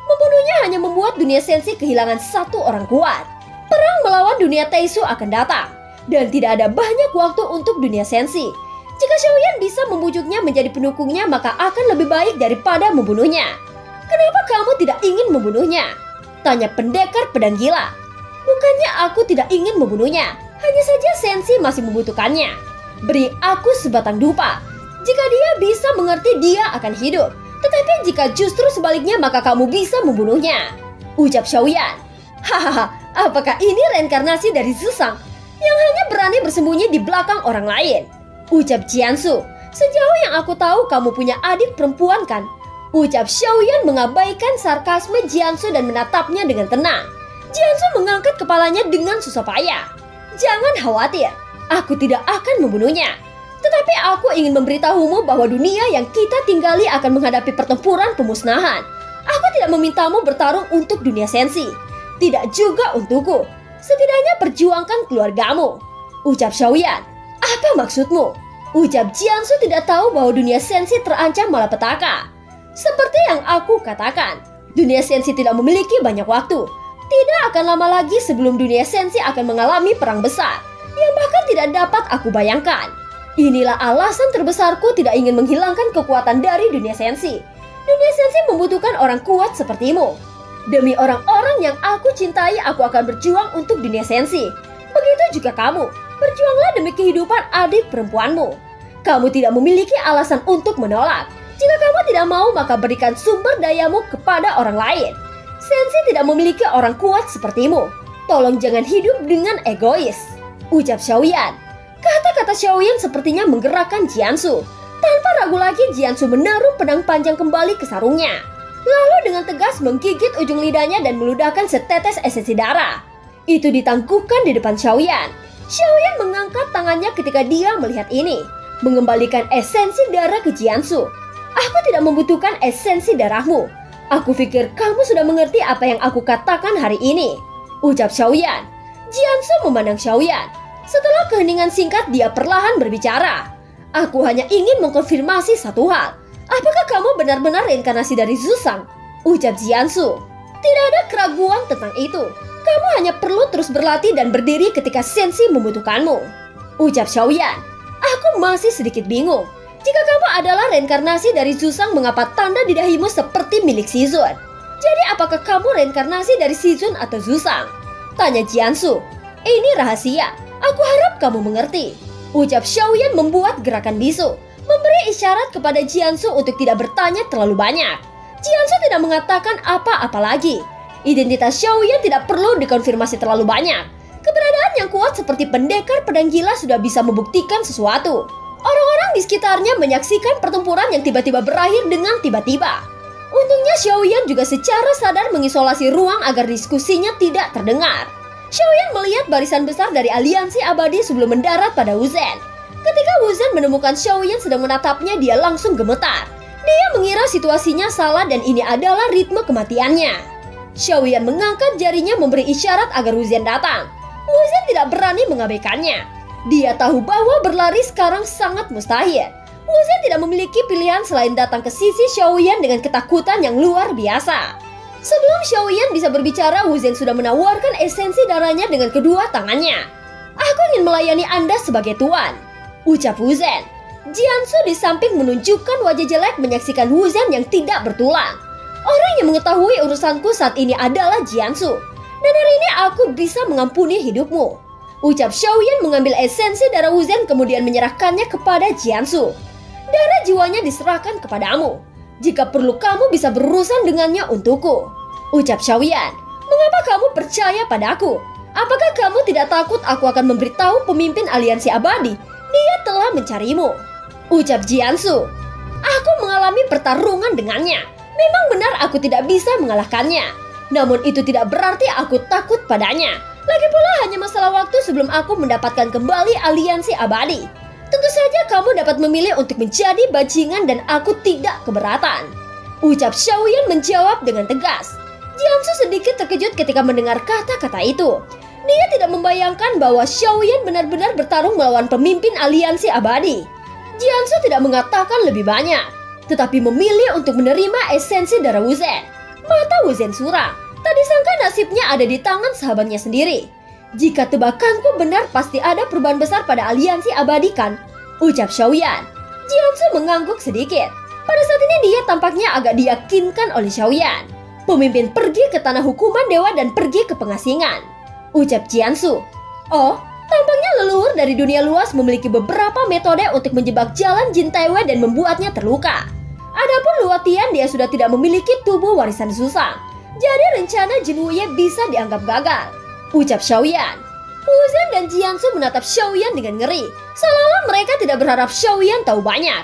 Membunuhnya hanya membuat dunia sensi kehilangan satu orang kuat. Perang melawan dunia Taisu akan datang, dan tidak ada banyak waktu untuk dunia sensi. Jika Xiaoyan bisa membujuknya menjadi pendukungnya, maka akan lebih baik daripada membunuhnya. Kenapa kamu tidak ingin membunuhnya? Tanya pendekar pedang gila. Bukannya aku tidak ingin membunuhnya, hanya saja sensi masih membutuhkannya. Beri aku sebatang dupa. Jika dia bisa mengerti, dia akan hidup. Tetapi jika justru sebaliknya, maka kamu bisa membunuhnya. Ucap Xiaoyan. Hahaha, apakah ini reinkarnasi dari Zisang yang hanya berani bersembunyi di belakang orang lain? Ucap Jiansu. Sejauh yang aku tahu, kamu punya adik perempuan kan? Ucap Xiaoyan mengabaikan sarkasme Jiansu dan menatapnya dengan tenang. Jiansu mengangkat kepalanya dengan susah payah. Jangan khawatir, aku tidak akan membunuhnya. Tetapi aku ingin memberitahumu bahwa dunia yang kita tinggali akan menghadapi pertempuran pemusnahan. Aku tidak memintamu bertarung untuk dunia sensi. Tidak juga untukku. Setidaknya perjuangkan keluargamu. Ucap Xiaoyan. Apa maksudmu? Ucap Jiansu tidak tahu bahwa dunia sensi terancam malapetaka. Seperti yang aku katakan, dunia sensi tidak memiliki banyak waktu. Tidak akan lama lagi sebelum dunia sensi akan mengalami perang besar yang bahkan tidak dapat aku bayangkan. Inilah alasan terbesarku tidak ingin menghilangkan kekuatan dari dunia sensi. Dunia sensi membutuhkan orang kuat sepertimu. Demi orang-orang yang aku cintai, aku akan berjuang untuk dunia sensi. Begitu juga kamu. Berjuanglah demi kehidupan adik perempuanmu. Kamu tidak memiliki alasan untuk menolak. Jika kamu tidak mau, maka berikan sumber dayamu kepada orang lain. Sensi tidak memiliki orang kuat sepertimu. Tolong jangan hidup dengan egois. Ucap Xiaoyan. Kata-kata Xiaoyan sepertinya menggerakkan Jiansu. Tanpa ragu lagi, Jiansu menaruh pedang panjang kembali ke sarungnya. Lalu dengan tegas menggigit ujung lidahnya dan meludahkan setetes esensi darah. Itu ditangguhkan di depan Xiaoyan. Xiaoyan mengangkat tangannya ketika dia melihat ini, mengembalikan esensi darah ke Jiansu. Aku tidak membutuhkan esensi darahmu. Aku pikir kamu sudah mengerti apa yang aku katakan hari ini. Ucap Xiaoyan. Jiansu memandang Xiaoyan. Setelah keheningan singkat, dia perlahan berbicara. Aku hanya ingin mengkonfirmasi satu hal. Apakah kamu benar-benar reinkarnasi dari Zisang? Ucap Jiansu. Tidak ada keraguan tentang itu. Kamu hanya perlu terus berlatih dan berdiri ketika sensi membutuhkanmu. Ucap Xiaoyan. Aku masih sedikit bingung. Jika kamu adalah reinkarnasi dari Zisang, mengapa tanda di dahimu seperti milik Shizun? Jadi apakah kamu reinkarnasi dari Shizun atau Zisang? Tanya Jiansu. Ini rahasia. Aku harap kamu mengerti. Ucap Xiaoyan membuat gerakan bisu, memberi isyarat kepada Jiansu untuk tidak bertanya terlalu banyak. Jiansu tidak mengatakan apa-apa lagi. Identitas Xiaoyan tidak perlu dikonfirmasi terlalu banyak. Keberadaan yang kuat seperti pendekar pedang gila sudah bisa membuktikan sesuatu. Orang-orang di sekitarnya menyaksikan pertempuran yang tiba-tiba berakhir dengan tiba-tiba. Untungnya Xiaoyan juga secara sadar mengisolasi ruang agar diskusinya tidak terdengar. Xiaoyan melihat barisan besar dari aliansi abadi sebelum mendarat pada Wuzhen. Ketika Wuzhen menemukan Xiaoyan sedang menatapnya, dia langsung gemetar. Dia mengira situasinya salah dan ini adalah ritme kematiannya. Xiaoyan mengangkat jarinya memberi isyarat agar Wuzhen datang. Wuzhen tidak berani mengabaikannya. Dia tahu bahwa berlari sekarang sangat mustahil. Wuzhen tidak memiliki pilihan selain datang ke sisi Xiaoyan dengan ketakutan yang luar biasa. Sebelum Xiaoyan bisa berbicara, Wuzhen sudah menawarkan esensi darahnya dengan kedua tangannya. Aku ingin melayani Anda sebagai tuan, ucap Wuzhen. Jiansu di samping menunjukkan wajah jelek menyaksikan Wuzhen yang tidak bertulang. Orang yang mengetahui urusanku saat ini adalah Jiansu. Dan hari ini aku bisa mengampuni hidupmu. Ucap Xiaoyan mengambil esensi darah Wuzhen kemudian menyerahkannya kepada Jiansu. Darah jiwanya diserahkan kepadamu. Jika perlu kamu bisa berurusan dengannya untukku. Ucap Xiaoyan. Mengapa kamu percaya padaku? Apakah kamu tidak takut aku akan memberitahu pemimpin aliansi abadi? Dia telah mencarimu. Ucap Jiansu. Aku mengalami pertarungan dengannya. Memang benar aku tidak bisa mengalahkannya. Namun itu tidak berarti aku takut padanya. Lagi pula hanya masalah waktu sebelum aku mendapatkan kembali aliansi abadi. Tentu saja kamu dapat memilih untuk menjadi bajingan dan aku tidak keberatan. Ucap Xiaoyan menjawab dengan tegas. Jiansu sedikit terkejut ketika mendengar kata-kata itu. Dia tidak membayangkan bahwa Xiaoyan benar-benar bertarung melawan pemimpin aliansi abadi. Jiansu tidak mengatakan lebih banyak, tetapi memilih untuk menerima esensi darah Wuzen. Mata Wuzen suram. Tak disangka nasibnya ada di tangan sahabatnya sendiri. Jika tebakanku benar, pasti ada perubahan besar pada aliansi abadi kan? Ucap Xiaoyan. Jiansu mengangguk sedikit. Pada saat ini dia tampaknya agak diyakinkan oleh Xiaoyan. Pemimpin pergi ke tanah hukuman dewa dan pergi ke pengasingan. Ucap Jiansu. Oh, tampaknya leluhur dari dunia luas memiliki beberapa metode untuk menjebak jalan Jin Taiwei dan membuatnya terluka. Adapun Luo Tian, dia sudah tidak memiliki tubuh warisan Susang. Jadi rencana Jin Wuye bisa dianggap gagal. Ucap Xiaoyan. Wuzen dan Jiansu menatap Xiaoyan dengan ngeri, seolah-olah mereka tidak berharap Xiaoyan tahu banyak.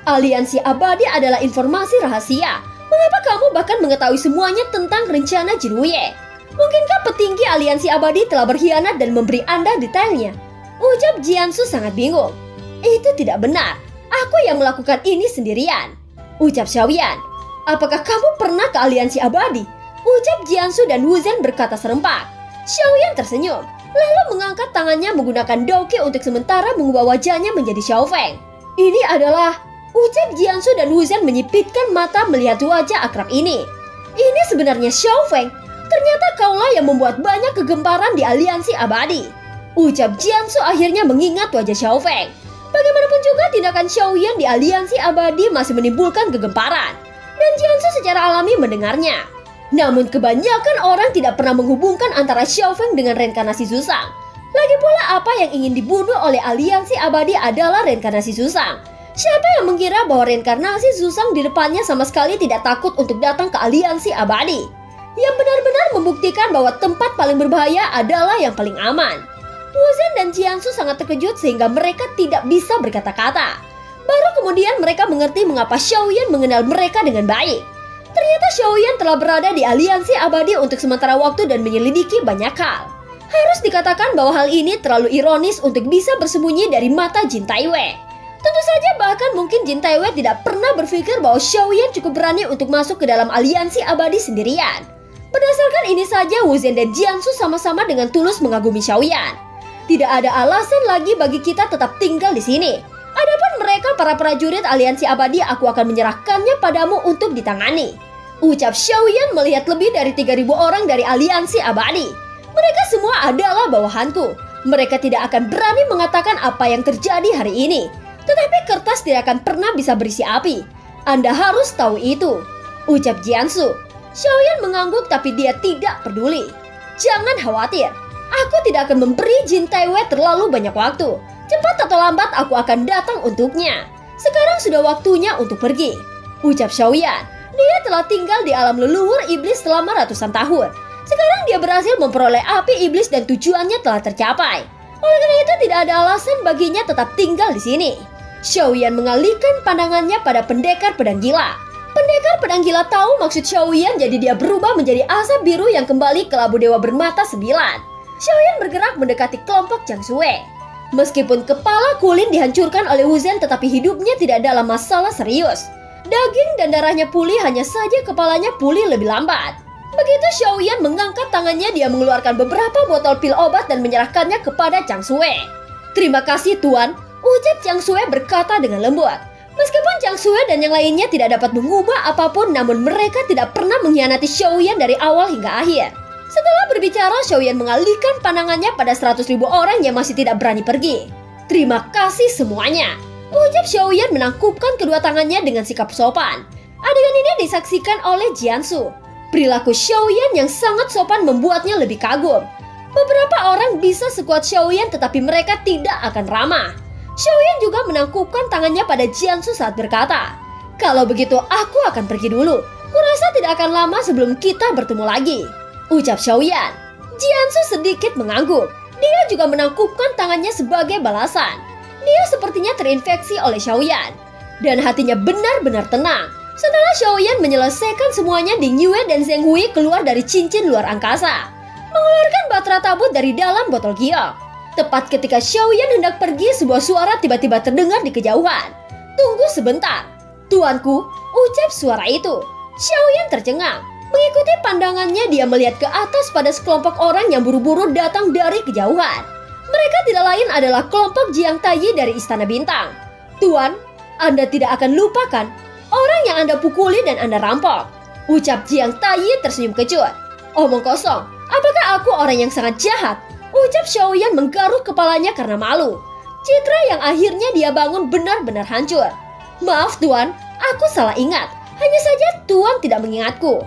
Aliansi abadi adalah informasi rahasia. Mengapa kamu bahkan mengetahui semuanya tentang rencana Jin Wuye? Mungkinkah petinggi aliansi abadi telah berkhianat dan memberi Anda detailnya? Ucap Jiansu sangat bingung. Itu tidak benar. Aku yang melakukan ini sendirian. Ucap Xiaoyan. Apakah kamu pernah ke aliansi abadi? Ucap Jiansu dan Wuzen berkata serempak. Xiaoyan tersenyum, lalu mengangkat tangannya menggunakan Doki untuk sementara mengubah wajahnya menjadi Xiaofeng. Ini adalah... Ucap Jiansu dan Wuzen menyipitkan mata melihat wajah akrab ini. Ini sebenarnya Xiaofeng. Ternyata kaulah yang membuat banyak kegemparan di aliansi abadi. Ucap Jiansu akhirnya mengingat wajah Xiaofeng. Bagaimanapun juga tindakan Xiaoyan di aliansi abadi masih menimbulkan kegemparan. Dan Jiansu secara alami mendengarnya. Namun kebanyakan orang tidak pernah menghubungkan antara Xiaofeng dengan reinkarnasi Susang. Lagi pula apa yang ingin dibunuh oleh aliansi abadi adalah reinkarnasi Susang. Siapa yang mengira bahwa reinkarnasi Susang di depannya sama sekali tidak takut untuk datang ke aliansi abadi? Yang benar-benar membuktikan bahwa tempat paling berbahaya adalah yang paling aman. Wuzen dan Jiansu sangat terkejut sehingga mereka tidak bisa berkata-kata. Baru kemudian mereka mengerti mengapa Xiaoyan mengenal mereka dengan baik. Ternyata Xiaoyan telah berada di aliansi abadi untuk sementara waktu dan menyelidiki banyak hal. Harus dikatakan bahwa hal ini terlalu ironis untuk bisa bersembunyi dari mata Jin Taiwei. Tentu saja bahkan mungkin Jin Taiwei tidak pernah berpikir bahwa Xiaoyan cukup berani untuk masuk ke dalam aliansi abadi sendirian. Berdasarkan ini saja Wuzen dan Jiansu sama-sama dengan tulus mengagumi Xiaoyan. Tidak ada alasan lagi bagi kita tetap tinggal di sini. Adapun mereka para prajurit aliansi abadi, aku akan menyerahkannya padamu untuk ditangani. Ucap Xiaoyan melihat lebih dari 3.000 orang dari aliansi abadi. Mereka semua adalah bawahanku. Mereka tidak akan berani mengatakan apa yang terjadi hari ini. Tetapi kertas tidak akan pernah bisa berisi api. Anda harus tahu itu. Ucap Jiansu. Xiaoyan mengangguk tapi dia tidak peduli. Jangan khawatir. Aku tidak akan memberi Jin Taiwei terlalu banyak waktu. Cepat atau lambat aku akan datang untuknya. Sekarang sudah waktunya untuk pergi. Ucap Xiaoyan. Dia telah tinggal di alam leluhur iblis selama ratusan tahun. Sekarang dia berhasil memperoleh api iblis dan tujuannya telah tercapai. Oleh karena itu tidak ada alasan baginya tetap tinggal di sini. Xiaoyan mengalihkan pandangannya pada pendekar pedang gila. Pendekar pedang gila tahu maksud Xiaoyan, jadi dia berubah menjadi asap biru yang kembali ke labu dewa bermata 9. Xiaoyan bergerak mendekati kelompok Jiang Shui. Meskipun kepala Kulin dihancurkan oleh Wuzen, tetapi hidupnya tidak dalam masalah serius. Daging dan darahnya pulih, hanya saja kepalanya pulih lebih lambat. Begitu Xiaoyan mengangkat tangannya, dia mengeluarkan beberapa botol pil obat dan menyerahkannya kepada Jiang Shui. Terima kasih Tuan, ucap Jiang Shui berkata dengan lembut. Meskipun Jiang Shui dan yang lainnya tidak dapat mengubah apapun, namun mereka tidak pernah mengkhianati Xiaoyan dari awal hingga akhir. Setelah berbicara, Xiaoyan mengalihkan pandangannya pada 100.000 orang yang masih tidak berani pergi. Terima kasih semuanya, ucap Xiaoyan menangkupkan kedua tangannya dengan sikap sopan. Adegan ini disaksikan oleh Jiansu. Perilaku Xiaoyan yang sangat sopan membuatnya lebih kagum. Beberapa orang bisa sekuat Xiaoyan tetapi mereka tidak akan ramah. Xiaoyan juga menangkupkan tangannya pada Jiansu saat berkata, "Kalau begitu aku akan pergi dulu. Kurasa tidak akan lama sebelum kita bertemu lagi." Ucap Xiaoyan. Jiansu sedikit mengangguk. Dia juga menangkupkan tangannya sebagai balasan. Dia sepertinya terinfeksi oleh Xiaoyan. Dan hatinya benar-benar tenang. Setelah Xiaoyan menyelesaikan semuanya, Ding Yue dan Zheng Hui keluar dari cincin luar angkasa. Mengeluarkan batra tabut dari dalam botol giok. Tepat ketika Xiaoyan hendak pergi, sebuah suara tiba-tiba terdengar di kejauhan. "Tunggu sebentar, tuanku," ucap suara itu. Xiaoyan tercengang. Mengikuti pandangannya, dia melihat ke atas pada sekelompok orang yang buru-buru datang dari kejauhan. Mereka tidak lain adalah kelompok Jiang Taiyi dari Istana Bintang. Tuan, Anda tidak akan lupakan orang yang Anda pukuli dan Anda rampok. Ucap Jiang Taiyi tersenyum kecut. Omong kosong, apakah aku orang yang sangat jahat? Ucap Xiaoyan menggaruk kepalanya karena malu. Citra yang akhirnya dia bangun benar-benar hancur. Maaf Tuan, aku salah ingat. Hanya saja Tuan tidak mengingatku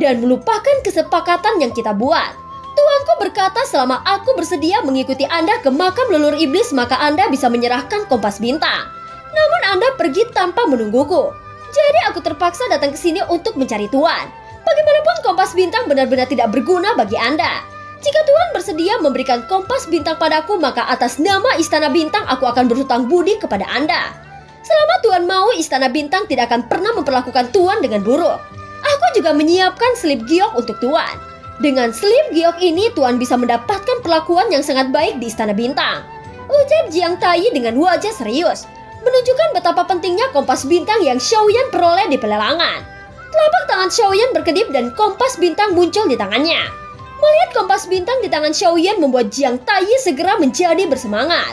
dan melupakan kesepakatan yang kita buat. Tuanku berkata selama aku bersedia mengikuti Anda ke makam leluhur iblis, maka Anda bisa menyerahkan kompas bintang. Namun Anda pergi tanpa menungguku. Jadi aku terpaksa datang ke sini untuk mencari Tuan. Bagaimanapun kompas bintang benar-benar tidak berguna bagi Anda. Jika Tuan bersedia memberikan kompas bintang padaku, maka atas nama Istana Bintang aku akan berhutang budi kepada Anda. Selama Tuan mau, Istana Bintang tidak akan pernah memperlakukan Tuan dengan buruk. Aku juga menyiapkan selip giok untuk Tuan. Dengan selip giok ini, Tuan bisa mendapatkan perlakuan yang sangat baik di Istana Bintang. Ucap Jiang Taiyi dengan wajah serius, menunjukkan betapa pentingnya kompas bintang yang Xiaoyan peroleh di pelelangan. Telapak tangan Xiaoyan berkedip dan kompas bintang muncul di tangannya. Melihat kompas bintang di tangan Xiaoyan membuat Jiang Taiyi segera menjadi bersemangat.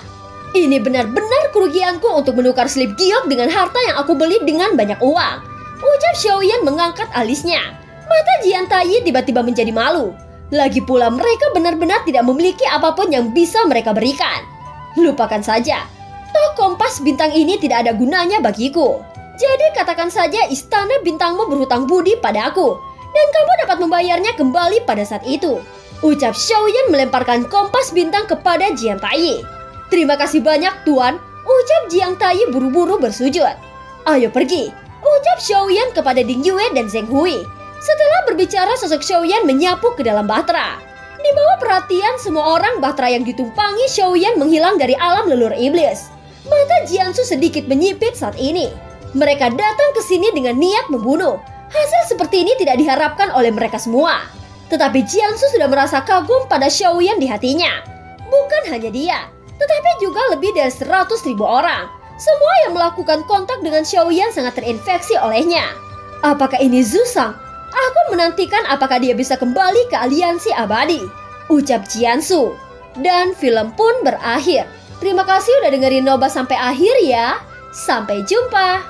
Ini benar-benar kerugianku untuk menukar selip giok dengan harta yang aku beli dengan banyak uang. Ucap Xiaoyan mengangkat alisnya. Mata Jiang Taiyi tiba-tiba menjadi malu. Lagi pula mereka benar-benar tidak memiliki apapun yang bisa mereka berikan. Lupakan saja. Toh kompas bintang ini tidak ada gunanya bagiku. Jadi katakan saja Istana Bintangmu berhutang budi padaku. Dan kamu dapat membayarnya kembali pada saat itu. Ucap Xiaoyan melemparkan kompas bintang kepada Jiang Taiyi. Terima kasih banyak Tuan. Ucap Jiang Taiyi buru-buru bersujud. Ayo pergi. Ucap Xiaoyan kepada Ding Yue dan Zheng Hui. Setelah berbicara, sosok Xiaoyan menyapu ke dalam bahtera. Di bawah perhatian semua orang, bahtera yang ditumpangi Xiaoyan menghilang dari alam leluhur iblis. Mata Jiansu sedikit menyipit saat ini. Mereka datang ke sini dengan niat membunuh. Hasil seperti ini tidak diharapkan oleh mereka semua. Tetapi Jiansu sudah merasa kagum pada Xiaoyan di hatinya. Bukan hanya dia, tetapi juga lebih dari 100.000 orang. Semua yang melakukan kontak dengan Xiaoyan sangat terinfeksi olehnya. Apakah ini Zhu Shang? Aku menantikan apakah dia bisa kembali ke aliansi abadi. Ucap Jiansu. Dan film pun berakhir. Terima kasih udah dengerin Noba sampai akhir ya. Sampai jumpa.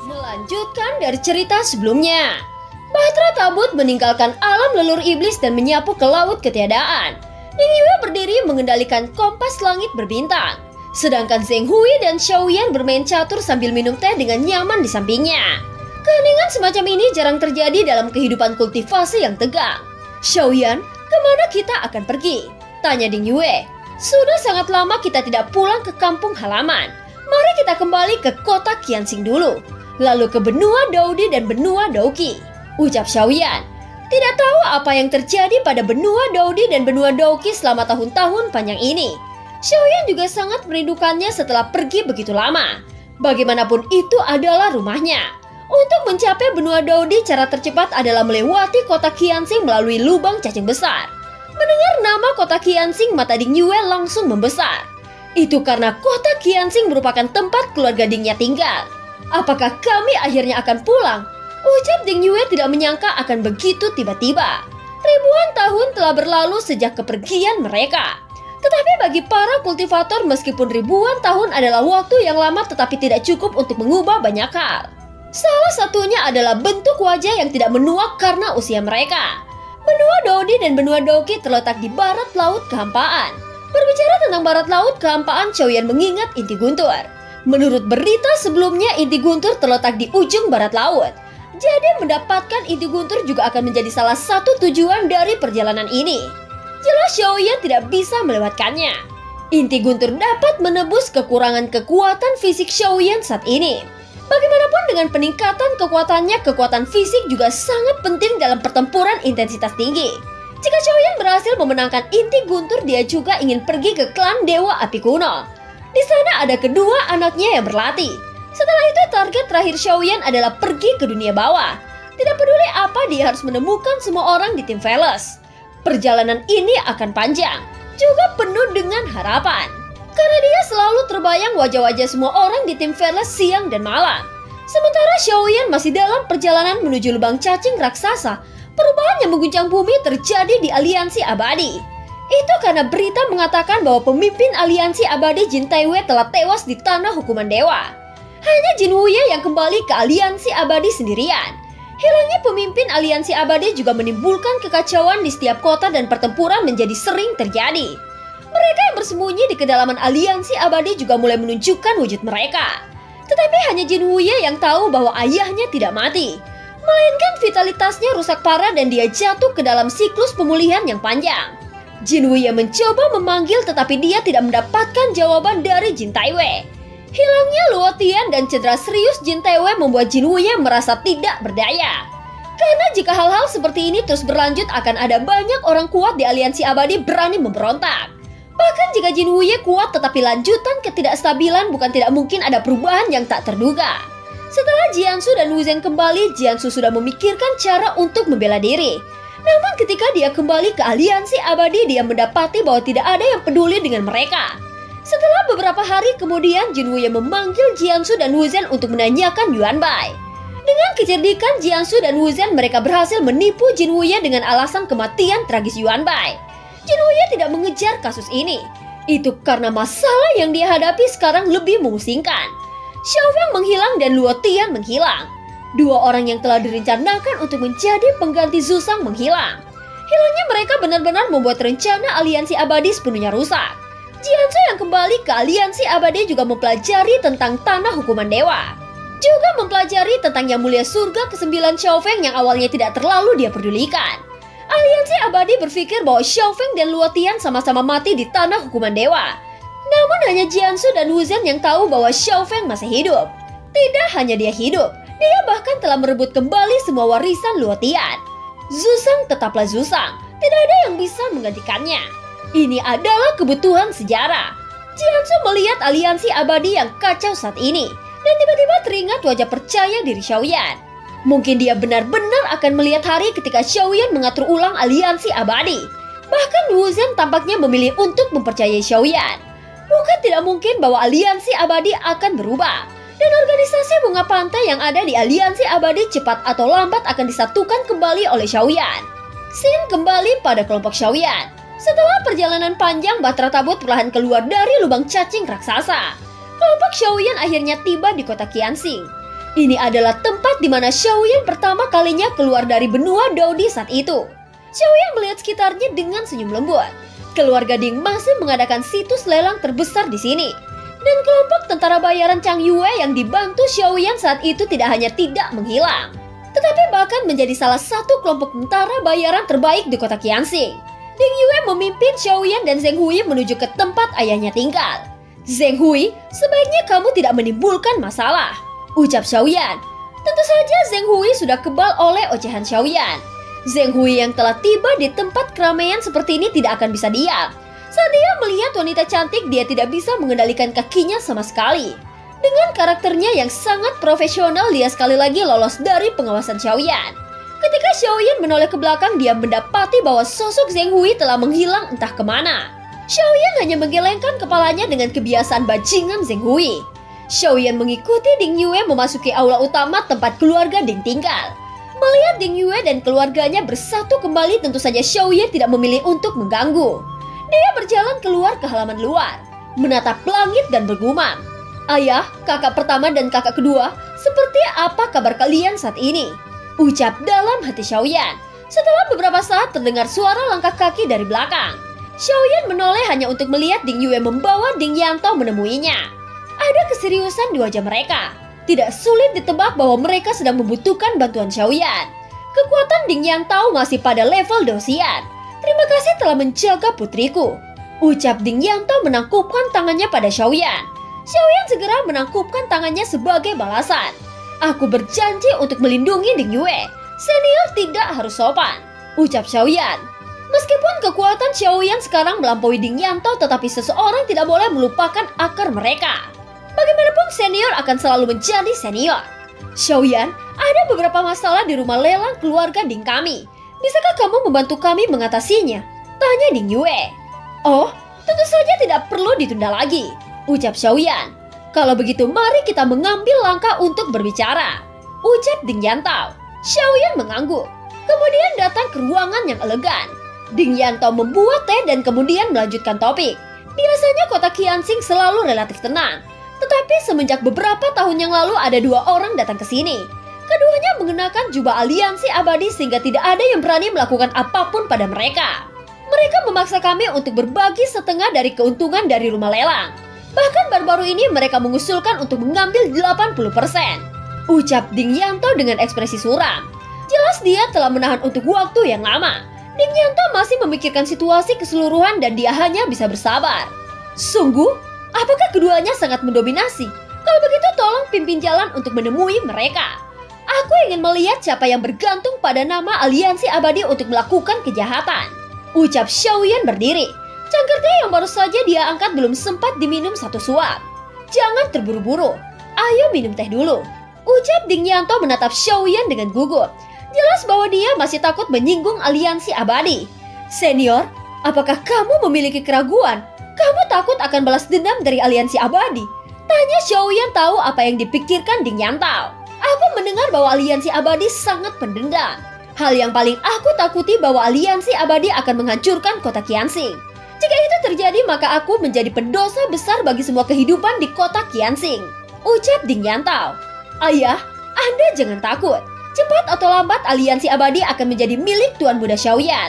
Melanjutkan dari cerita sebelumnya. Bahtera Tabut meninggalkan alam leluhur iblis dan menyapu ke laut ketiadaan. Ding Yue berdiri mengendalikan kompas langit berbintang. Sedangkan Zheng Hui dan Xiaoyan bermain catur sambil minum teh dengan nyaman di sampingnya. Keheningan semacam ini jarang terjadi dalam kehidupan kultivasi yang tegang. Xiaoyan, kemana kita akan pergi? Tanya Ding Yue. Sudah sangat lama kita tidak pulang ke kampung halaman. Mari kita kembali ke kota Qianxing dulu. Lalu ke benua Daodi dan benua Douqi. Ucap Xiaoyan. Tidak tahu apa yang terjadi pada benua Daodi dan benua Douqi selama tahun-tahun panjang ini. Xiaoyan juga sangat merindukannya setelah pergi begitu lama. Bagaimanapun itu adalah rumahnya. Untuk mencapai benua Daodi, cara tercepat adalah melewati kota Qianxing melalui lubang cacing besar. Mendengar nama kota Qianxing, mata Ding Yue langsung membesar. Itu karena kota Qianxing merupakan tempat keluarga Dingnya tinggal. Apakah kami akhirnya akan pulang? Ucap Ding Yue tidak menyangka akan begitu tiba-tiba. Ribuan tahun telah berlalu sejak kepergian mereka. Tetapi bagi para kultivator, meskipun ribuan tahun adalah waktu yang lama, tetapi tidak cukup untuk mengubah banyak hal. Salah satunya adalah bentuk wajah yang tidak menua karena usia mereka. Benua Daodi dan benua Douqi terletak di barat laut kehampaan. Berbicara tentang barat laut kehampaan, Xiaoyan mengingat Inti Guntur. Menurut berita sebelumnya, Inti Guntur terletak di ujung barat laut. Jadi mendapatkan Inti Guntur juga akan menjadi salah satu tujuan dari perjalanan ini. Jelas Xiaoyan tidak bisa melewatkannya. Inti Guntur dapat menebus kekurangan kekuatan fisik Xiaoyan saat ini. Bagaimanapun dengan peningkatan kekuatannya, kekuatan fisik juga sangat penting dalam pertempuran intensitas tinggi. Jika Xiaoyan berhasil memenangkan Inti Guntur, dia juga ingin pergi ke klan Dewa Api Kuno. Di sana ada kedua anaknya yang berlatih. Setelah itu target terakhir Xiaoyan adalah pergi ke dunia bawah. Tidak peduli apa, dia harus menemukan semua orang di tim Veles. Perjalanan ini akan panjang, juga penuh dengan harapan. Karena dia selalu terbayang wajah-wajah semua orang di tim Veles siang dan malam. Sementara Xiaoyan masih dalam perjalanan menuju lubang cacing raksasa, perubahan yang mengguncang bumi terjadi di aliansi abadi. Itu karena berita mengatakan bahwa pemimpin aliansi abadi Jin Taiwei telah tewas di tanah hukuman dewa. Hanya Jin Wuye yang kembali ke aliansi abadi sendirian. Hilangnya pemimpin aliansi abadi juga menimbulkan kekacauan di setiap kota dan pertempuran menjadi sering terjadi. Mereka yang bersembunyi di kedalaman aliansi abadi juga mulai menunjukkan wujud mereka. Tetapi hanya Jin Wuye yang tahu bahwa ayahnya tidak mati, melainkan vitalitasnya rusak parah dan dia jatuh ke dalam siklus pemulihan yang panjang. Jin Wuye mencoba memanggil tetapi dia tidak mendapatkan jawaban dari Jin Taiwei. Hilangnya Luo Tian dan cedera serius Jin Taiwei membuat Jin Wuye merasa tidak berdaya. Karena jika hal-hal seperti ini terus berlanjut akan ada banyak orang kuat di aliansi abadi berani memberontak. Bahkan jika Jin Wuye kuat tetapi lanjutan ketidakstabilan bukan tidak mungkin ada perubahan yang tak terduga. Setelah Jiansu dan Wu Zhen kembali, Jiansu sudah memikirkan cara untuk membela diri. Namun ketika dia kembali ke aliansi abadi, dia mendapati bahwa tidak ada yang peduli dengan mereka. Setelah beberapa hari kemudian, Jin Wuye memanggil Jiansu dan Wu Zhen untuk menanyakan Yuan Bai. Dengan kecerdikan Jiansu dan Wu Zhen, mereka berhasil menipu Jin Wuye dengan alasan kematian tragis Yuan Bai. Jin Wuye tidak mengejar kasus ini. Itu karena masalah yang dia hadapi sekarang lebih memusingkan. Xiao Feng menghilang dan Luo Tian menghilang. Dua orang yang telah direncanakan untuk menjadi pengganti Zhu Shang menghilang. Hilangnya mereka benar-benar membuat rencana aliansi abadi sepenuhnya rusak. Jiansu yang kembali ke aliansi abadi juga mempelajari tentang tanah hukuman dewa. Juga mempelajari tentang yang mulia surga ke-9 Xiao Feng yang awalnya tidak terlalu dia pedulikan. Aliansi abadi berpikir bahwa Xiao Feng dan Luo Tian sama-sama mati di tanah hukuman dewa. Namun hanya Jiansu dan Wu Zhen yang tahu bahwa Xiao Feng masih hidup. Tidak hanya dia hidup, dia bahkan telah merebut kembali semua warisan Luo Tian. Zhu Shang tetaplah Zhu Shang, tidak ada yang bisa menggantikannya. Ini adalah kebutuhan sejarah. Jiansu melihat aliansi abadi yang kacau saat ini, dan tiba-tiba teringat wajah percaya diri Xiaoyan. Mungkin dia benar-benar akan melihat hari ketika Xiaoyan mengatur ulang aliansi abadi. Bahkan Wu Zhen tampaknya memilih untuk mempercayai Xiaoyan. Bukan tidak mungkin bahwa aliansi abadi akan berubah. Dan organisasi bunga pantai yang ada di aliansi abadi cepat atau lambat akan disatukan kembali oleh Xiaoyan. Xin kembali pada kelompok Xiaoyan. Setelah perjalanan panjang, Bahtera Tabut perlahan keluar dari lubang cacing raksasa. Kelompok Xiaoyan akhirnya tiba di kota Qianxing. Ini adalah tempat di mana Xiaoyan pertama kalinya keluar dari benua Daodi saat itu. Xiaoyan melihat sekitarnya dengan senyum lembut. Keluarga Ding masih mengadakan situs lelang terbesar di sini. Dan kelompok tentara bayaran Chang Yue yang dibantu Xiaoyan saat itu tidak hanya tidak menghilang, tetapi bahkan menjadi salah satu kelompok tentara bayaran terbaik di kota Qianxing. Ding Yue memimpin Xiaoyan dan Zheng Hui menuju ke tempat ayahnya tinggal. Zheng Hui, sebaiknya kamu tidak menimbulkan masalah, ucap Xiaoyan. Tentu saja Zheng Hui sudah kebal oleh ocehan Xiaoyan. Zheng Hui yang telah tiba di tempat keramaian seperti ini tidak akan bisa diam. Saat dia melihat wanita cantik, dia tidak bisa mengendalikan kakinya sama sekali. Dengan karakternya yang sangat profesional, dia sekali lagi lolos dari pengawasan Xiaoyan. Ketika Xiaoyan menoleh ke belakang, dia mendapati bahwa sosok Zheng Hui telah menghilang entah kemana. Xiaoyan hanya menggelengkan kepalanya dengan kebiasaan bajingan Zheng Hui. Xiaoyan mengikuti Ding Yue memasuki aula utama tempat keluarga Ding tinggal. Melihat Ding Yue dan keluarganya bersatu kembali, tentu saja Xiaoyan tidak memilih untuk mengganggu. Dia berjalan keluar ke halaman luar, menatap langit dan bergumam. Ayah, kakak pertama dan kakak kedua, seperti apa kabar kalian saat ini? Ucap dalam hati Xiaoyan. Setelah beberapa saat terdengar suara langkah kaki dari belakang. Xiaoyan menoleh hanya untuk melihat Ding Yue membawa Ding Yanto menemuinya. Ada keseriusan di wajah mereka. Tidak sulit ditebak bahwa mereka sedang membutuhkan bantuan Xiaoyan. Kekuatan Ding Yanto masih pada level dosian. Terima kasih telah menjaga putriku, ucap Ding Yanto menangkupkan tangannya pada Xiaoyan. Xiaoyan segera menangkupkan tangannya sebagai balasan. Aku berjanji untuk melindungi Ding Yue. Senior tidak harus sopan, ucap Xiaoyan. Meskipun kekuatan Xiaoyan sekarang melampaui Ding Yanto, tetapi seseorang tidak boleh melupakan akar mereka. Bagaimanapun senior akan selalu menjadi senior. Xiaoyan, ada beberapa masalah di rumah lelang keluarga Ding kami. Bisakah kamu membantu kami mengatasinya? Tanya Ding Yue. Oh, tentu saja tidak perlu ditunda lagi, ucap Xiaoyan. Kalau begitu mari kita mengambil langkah untuk berbicara, ucap Ding Yantao. Xiaoyan mengangguk. Kemudian datang ke ruangan yang elegan. Ding Yantao membuat teh dan kemudian melanjutkan topik. Biasanya kota Qianxing selalu relatif tenang. Tetapi semenjak beberapa tahun yang lalu ada 2 orang datang ke sini. Keduanya mengenakan jubah aliansi abadi sehingga tidak ada yang berani melakukan apapun pada mereka. Mereka memaksa kami untuk berbagi setengah dari keuntungan dari rumah lelang. Bahkan baru-baru ini mereka mengusulkan untuk mengambil 80%. Ucap Ding Yantao dengan ekspresi suram. Jelas dia telah menahan untuk waktu yang lama. Ding Yantao masih memikirkan situasi keseluruhan dan dia hanya bisa bersabar. Sungguh? Apakah keduanya sangat mendominasi? Kalau begitu tolong pimpin jalan untuk menemui mereka. Aku ingin melihat siapa yang bergantung pada nama aliansi abadi untuk melakukan kejahatan. Ucap Xiaoyan berdiri. Cangkir teh yang baru saja dia angkat belum sempat diminum 1 suap. Jangan terburu-buru. Ayo minum teh dulu. Ucap Ding Yantao menatap Xiaoyan dengan gugup. Jelas bahwa dia masih takut menyinggung aliansi abadi. Senior, apakah kamu memiliki keraguan? Kamu takut akan balas dendam dari aliansi abadi? Tanya Xiaoyan tahu apa yang dipikirkan Ding Yantao. Aku mendengar bahwa aliansi abadi sangat pendendam. Hal yang paling aku takuti bahwa aliansi abadi akan menghancurkan kota Qianxing. Jika itu terjadi maka aku menjadi pendosa besar bagi semua kehidupan di kota Qianxing. Ucap Ding Yantao. Ayah, Anda jangan takut. Cepat atau lambat aliansi abadi akan menjadi milik Tuan Muda Xiaoyan.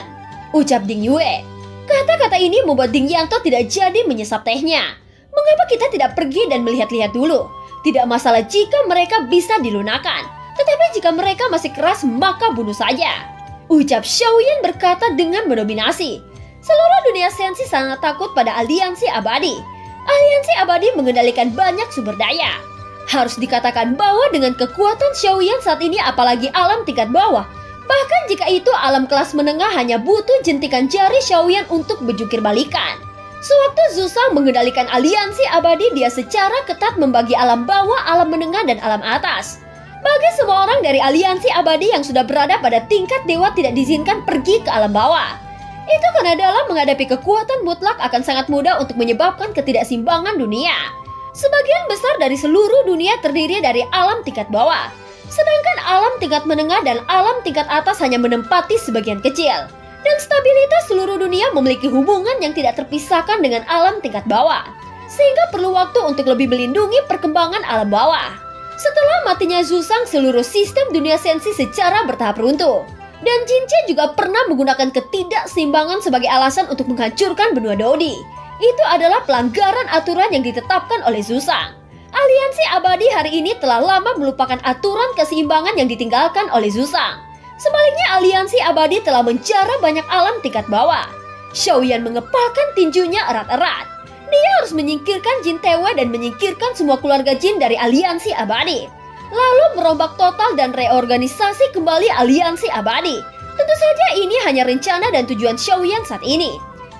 Ucap Ding Yue. Kata-kata ini membuat Ding Yantao tidak jadi menyesap tehnya. Mengapa kita tidak pergi dan melihat-lihat dulu? Tidak masalah jika mereka bisa dilunakan. Tetapi jika mereka masih keras maka bunuh saja. Ucap Xiaoyan berkata dengan mendominasi. Seluruh dunia sensi sangat takut pada aliansi abadi. Aliansi abadi mengendalikan banyak sumber daya. Harus dikatakan bahwa dengan kekuatan Xiaoyan saat ini apalagi alam tingkat bawah. Bahkan jika itu alam kelas menengah hanya butuh jentikan jari Xiaoyan untuk berjungkir balikan. Sewaktu Zhu mengendalikan aliansi abadi dia secara ketat membagi alam bawah, alam menengah dan alam atas. Bagi semua orang dari aliansi abadi yang sudah berada pada tingkat dewa tidak diizinkan pergi ke alam bawah. Itu karena dalam menghadapi kekuatan mutlak akan sangat mudah untuk menyebabkan ketidakseimbangan dunia. Sebagian besar dari seluruh dunia terdiri dari alam tingkat bawah. Sedangkan alam tingkat menengah dan alam tingkat atas hanya menempati sebagian kecil. Dan stabilitas seluruh dunia memiliki hubungan yang tidak terpisahkan dengan alam tingkat bawah. Sehingga perlu waktu untuk lebih melindungi perkembangan alam bawah. Setelah matinya Zhu-Sang, seluruh sistem dunia sensi secara bertahap runtuh. Dan Jinche juga pernah menggunakan ketidakseimbangan sebagai alasan untuk menghancurkan benua Dodi. Itu adalah pelanggaran aturan yang ditetapkan oleh Zhu-Sang. Aliansi abadi hari ini telah lama melupakan aturan keseimbangan yang ditinggalkan oleh Zhu-Sang. Sebaliknya aliansi abadi telah menjara banyak alam tingkat bawah. Xiaoyan mengepalkan tinjunya erat-erat. Dia harus menyingkirkan Jin Tewe dan menyingkirkan semua keluarga Jin dari aliansi abadi. Lalu merombak total dan reorganisasi kembali aliansi abadi. Tentu saja ini hanya rencana dan tujuan Xiaoyan saat ini.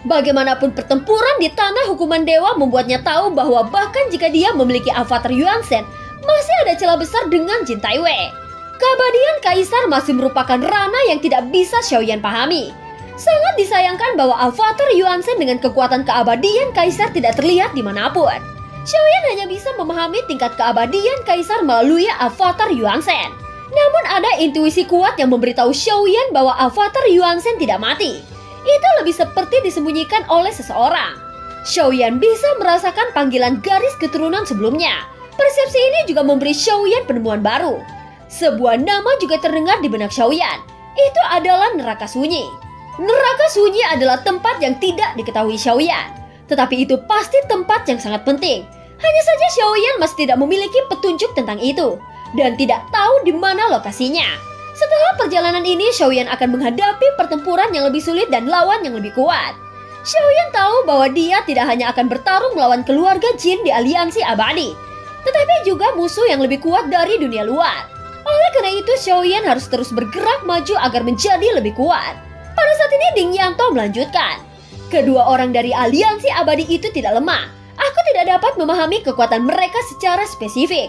Bagaimanapun pertempuran di tanah hukuman dewa membuatnya tahu bahwa bahkan jika dia memiliki avatar Yuan Shen, masih ada celah besar dengan Jin Taiwei. Keabadian Kaisar masih merupakan ranah yang tidak bisa Xiaoyan pahami. Sangat disayangkan bahwa avatar Yuan Shen dengan kekuatan keabadian Kaisar tidak terlihat dimanapun. Xiaoyan hanya bisa memahami tingkat keabadian Kaisar melalui avatar Yuan Shen. Namun ada intuisi kuat yang memberitahu Xiaoyan bahwa avatar Yuan Shen tidak mati. Itu lebih seperti disembunyikan oleh seseorang. Xiaoyan bisa merasakan panggilan garis keturunan sebelumnya. Persepsi ini juga memberi Xiaoyan penemuan baru. Sebuah nama juga terdengar di benak Xiaoyan. Itu adalah neraka sunyi. Neraka sunyi adalah tempat yang tidak diketahui Xiaoyan. Tetapi itu pasti tempat yang sangat penting. Hanya saja Xiaoyan masih tidak memiliki petunjuk tentang itu. Dan tidak tahu di mana lokasinya. Setelah perjalanan ini, Xiaoyan akan menghadapi pertempuran yang lebih sulit dan lawan yang lebih kuat. Xiaoyan tahu bahwa dia tidak hanya akan bertarung melawan keluarga Jin di aliansi abadi, tetapi juga musuh yang lebih kuat dari dunia luar. Oleh karena itu, Xiaoyan harus terus bergerak maju agar menjadi lebih kuat. Pada saat ini, Ding Yantao melanjutkan. Kedua orang dari aliansi abadi itu tidak lemah. Aku tidak dapat memahami kekuatan mereka secara spesifik.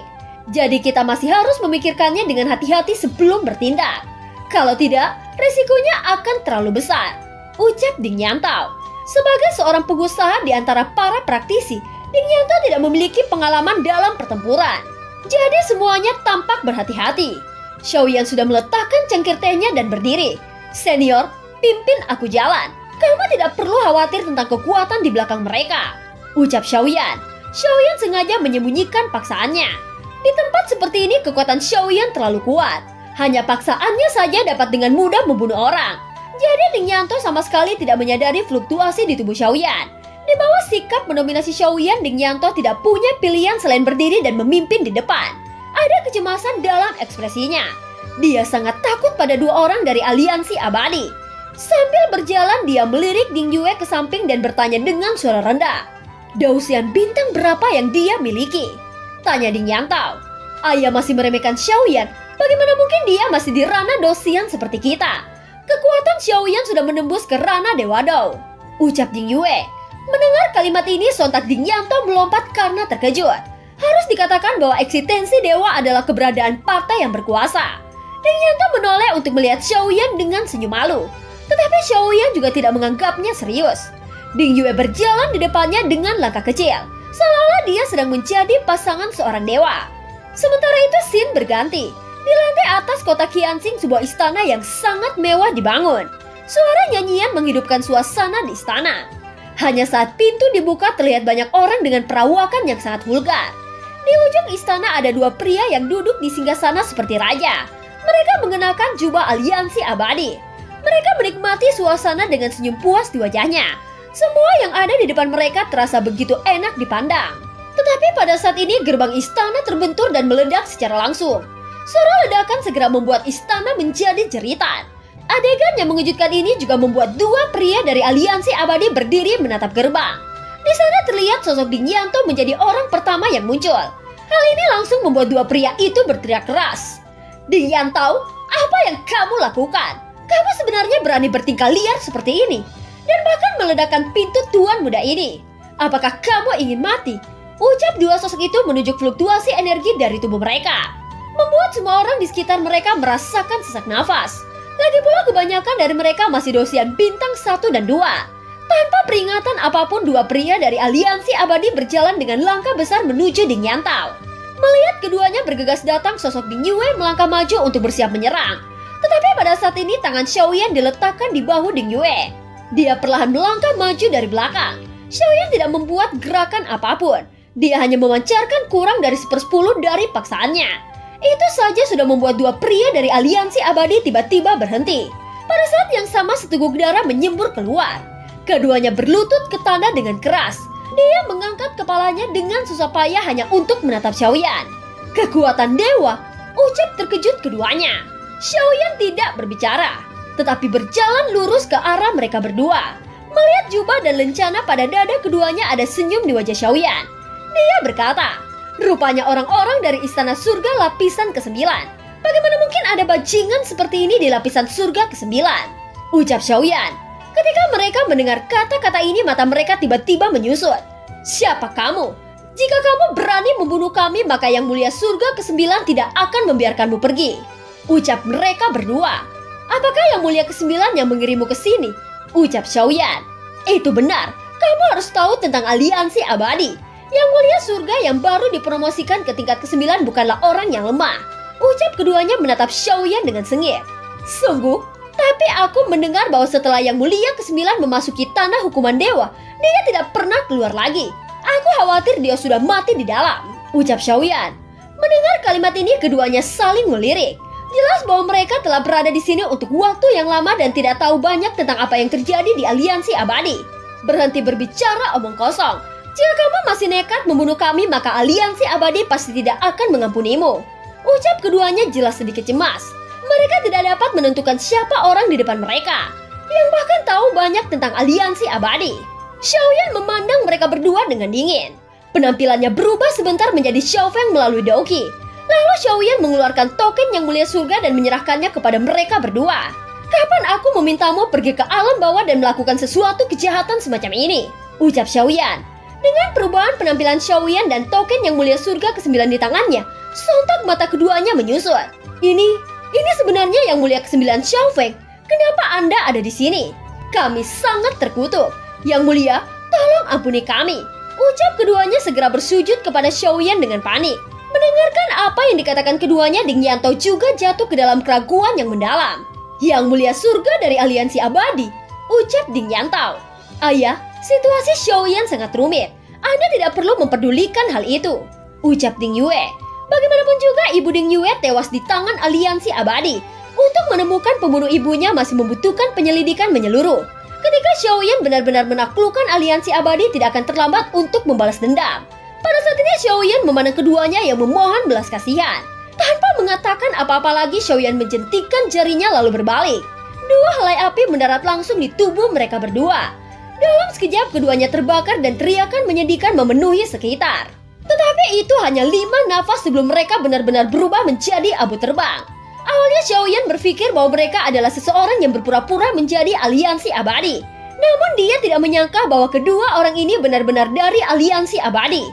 Jadi kita masih harus memikirkannya dengan hati-hati sebelum bertindak. Kalau tidak, risikonya akan terlalu besar. Ucap Ding Yantao. Sebagai seorang pengusaha di antara para praktisi, Ding Yanto tidak memiliki pengalaman dalam pertempuran. Jadi semuanya tampak berhati-hati. Xiaoyan sudah meletakkan cangkir tehnya dan berdiri. Senior, pimpin aku jalan. Kamu tidak perlu khawatir tentang kekuatan di belakang mereka, ucap Xiaoyan. Xiaoyan sengaja menyembunyikan paksaannya. Di tempat seperti ini kekuatan Xiaoyan terlalu kuat. Hanya paksaannya saja dapat dengan mudah membunuh orang. Jadi Ding Yanto sama sekali tidak menyadari fluktuasi di tubuh Xiaoyan. Di bawah sikap mendominasi Xiaoyan, Ding Yanto tidak punya pilihan selain berdiri dan memimpin di depan. Ada kecemasan dalam ekspresinya. Dia sangat takut pada dua orang dari aliansi abadi. Sambil berjalan, dia melirik Ding Yue ke samping dan bertanya dengan suara rendah. Dausian bintang berapa yang dia miliki? Tanya Ding Yanto. Ayah masih meremehkan Xiaoyan. Bagaimana mungkin dia masih di ranah Dausian seperti kita? Kekuatan Xiaoyan sudah menembus ke ranah Dewa Dou, ucap Ding Yue. Mendengar kalimat ini, sontak Ding Yanto melompat karena terkejut. Harus dikatakan bahwa eksistensi dewa adalah keberadaan partai yang berkuasa. Ding Yanto menoleh untuk melihat Xiaoyan dengan senyum malu. Tetapi Xiaoyan juga tidak menganggapnya serius. Ding Yue berjalan di depannya dengan langkah kecil, seolah-olah dia sedang menjadi pasangan seorang dewa. Sementara itu scene berganti. Di lantai atas kota Qianxing, sebuah istana yang sangat mewah dibangun. Suara nyanyian menghidupkan suasana di istana. Hanya saat pintu dibuka terlihat banyak orang dengan perawakan yang sangat vulgar. Di ujung istana ada dua pria yang duduk di singgasana seperti raja. Mereka mengenakan jubah aliansi abadi. Mereka menikmati suasana dengan senyum puas di wajahnya. Semua yang ada di depan mereka terasa begitu enak dipandang. Tetapi pada saat ini gerbang istana terbentur dan meledak secara langsung. Suara ledakan segera membuat istana menjadi jeritan. Adegan yang mengejutkan ini juga membuat dua pria dari aliansi abadi berdiri menatap gerbang. Di sana terlihat sosok Ding Yanto menjadi orang pertama yang muncul. Hal ini langsung membuat dua pria itu berteriak keras. Ding Yanto, apa yang kamu lakukan? Kamu sebenarnya berani bertingkah liar seperti ini? Dan bahkan meledakkan pintu tuan muda ini. Apakah kamu ingin mati? Ucap dua sosok itu menunjuk fluktuasi energi dari tubuh mereka, membuat semua orang di sekitar mereka merasakan sesak nafas. Lagi pula kebanyakan dari mereka masih Dausian bintang 1 dan 2. Tanpa peringatan apapun, dua pria dari aliansi abadi berjalan dengan langkah besar menuju Ding Yanto. Melihat keduanya bergegas datang, sosok Ding Yue melangkah maju untuk bersiap menyerang. Tetapi pada saat ini tangan Xiaoyan diletakkan di bahu Ding Yue. Dia perlahan melangkah maju dari belakang. Xiaoyan tidak membuat gerakan apapun. Dia hanya memancarkan kurang dari 1/10 dari paksaannya. Itu saja sudah membuat dua pria dari aliansi abadi tiba-tiba berhenti. Pada saat yang sama seteguk darah menyembur keluar. Keduanya berlutut ke tanah dengan keras. Dia mengangkat kepalanya dengan susah payah hanya untuk menatap Xiaoyan. Kekuatan dewa, ucap terkejut keduanya. Xiaoyan tidak berbicara, tetapi berjalan lurus ke arah mereka berdua. Melihat jubah dan lencana pada dada keduanya, ada senyum di wajah Xiaoyan. Dia berkata, rupanya orang-orang dari istana surga lapisan ke-9. Bagaimana mungkin ada bajingan seperti ini di lapisan surga ke-9? Ucap Xiaoyan. Ketika mereka mendengar kata-kata ini, mata mereka tiba-tiba menyusut. Siapa kamu? Jika kamu berani membunuh kami, maka yang mulia surga ke-9 tidak akan membiarkanmu pergi. Ucap mereka berdua. Apakah yang mulia ke-9 yang mengirimmu ke sini? Ucap Xiaoyan. Itu benar, kamu harus tahu tentang aliansi abadi. Yang mulia surga yang baru dipromosikan ke tingkat ke-9 bukanlah orang yang lemah. Ucap keduanya menatap Xiaoyan dengan sengit. Sungguh? Tapi aku mendengar bahwa setelah yang mulia ke-9 memasuki tanah hukuman dewa, dia tidak pernah keluar lagi. Aku khawatir dia sudah mati di dalam. Ucap Xiaoyan. Mendengar kalimat ini, keduanya saling melirik. Jelas bahwa mereka telah berada di sini untuk waktu yang lama dan tidak tahu banyak tentang apa yang terjadi di aliansi abadi. Berhenti berbicara, omong kosong. Jika kamu masih nekat membunuh kami, maka aliansi abadi pasti tidak akan mengampunimu. Ucap keduanya jelas sedikit cemas. Mereka tidak dapat menentukan siapa orang di depan mereka, yang bahkan tahu banyak tentang aliansi abadi. Xiaoyan memandang mereka berdua dengan dingin. Penampilannya berubah sebentar menjadi Xiao Feng melalui Daoqi. Lalu Xiaoyan mengeluarkan token yang mulia surga dan menyerahkannya kepada mereka berdua. Kapan aku memintamu pergi ke alam bawah dan melakukan sesuatu kejahatan semacam ini? Ucap Xiaoyan. Dengan perubahan penampilan Xiaoyan dan token yang mulia surga ke-9 di tangannya, sontak mata keduanya menyusut. Ini sebenarnya yang mulia ke-9 Xiao Feng. Kenapa Anda ada di sini? Kami sangat terkutuk. Yang mulia, tolong ampuni kami. Ucap keduanya segera bersujud kepada Xiaoyan dengan panik. Mendengarkan apa yang dikatakan keduanya, Ding Yanto juga jatuh ke dalam keraguan yang mendalam. Yang mulia surga dari aliansi abadi, ucap Ding Yanto. Ayah, situasi Xiaoyan sangat rumit. Anda tidak perlu memperdulikan hal itu, ucap Ding Yue. Bagaimanapun juga ibu Ding Yue tewas di tangan aliansi abadi. Untuk menemukan pembunuh ibunya masih membutuhkan penyelidikan menyeluruh. Ketika Xiaoyan benar-benar menaklukkan aliansi abadi, tidak akan terlambat untuk membalas dendam. Pada saat ini Xiaoyan memandang keduanya yang memohon belas kasihan. Tanpa mengatakan apa-apa lagi, Xiaoyan menjentikan jarinya lalu berbalik. Dua helai api mendarat langsung di tubuh mereka berdua. Dalam sekejap keduanya terbakar dan teriakan menyedihkan memenuhi sekitar. Tetapi itu hanya 5 nafas sebelum mereka benar-benar berubah menjadi abu terbang. Awalnya Xiaoyan berpikir bahwa mereka adalah seseorang yang berpura-pura menjadi aliansi abadi. Namun dia tidak menyangka bahwa kedua orang ini benar-benar dari aliansi abadi.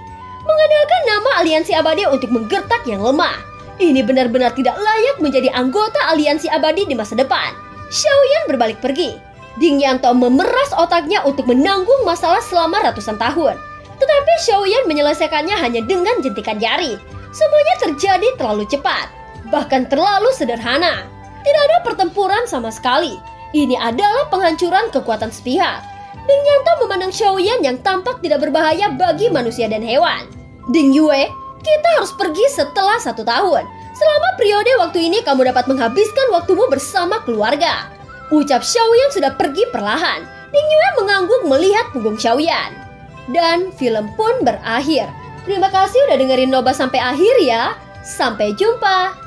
Mengandalkan nama aliansi abadi untuk menggertak yang lemah. Ini benar-benar tidak layak menjadi anggota aliansi abadi di masa depan. Xiaoyan berbalik pergi. Ding Yanto memeras otaknya untuk menanggung masalah selama ratusan tahun. Tetapi Xiaoyan menyelesaikannya hanya dengan jentikan jari. Semuanya terjadi terlalu cepat. Bahkan terlalu sederhana. Tidak ada pertempuran sama sekali. Ini adalah penghancuran kekuatan sepihak. Ding Yanto memandang Xiaoyan yang tampak tidak berbahaya bagi manusia dan hewan. Ding Yue, kita harus pergi setelah 1 tahun. Selama periode waktu ini kamu dapat menghabiskan waktumu bersama keluarga. Ucap Xiaoyan sudah pergi perlahan. Ding Yue mengangguk melihat punggung Xiaoyan. Dan film pun berakhir. Terima kasih udah dengerin Noba sampai akhir ya. Sampai jumpa.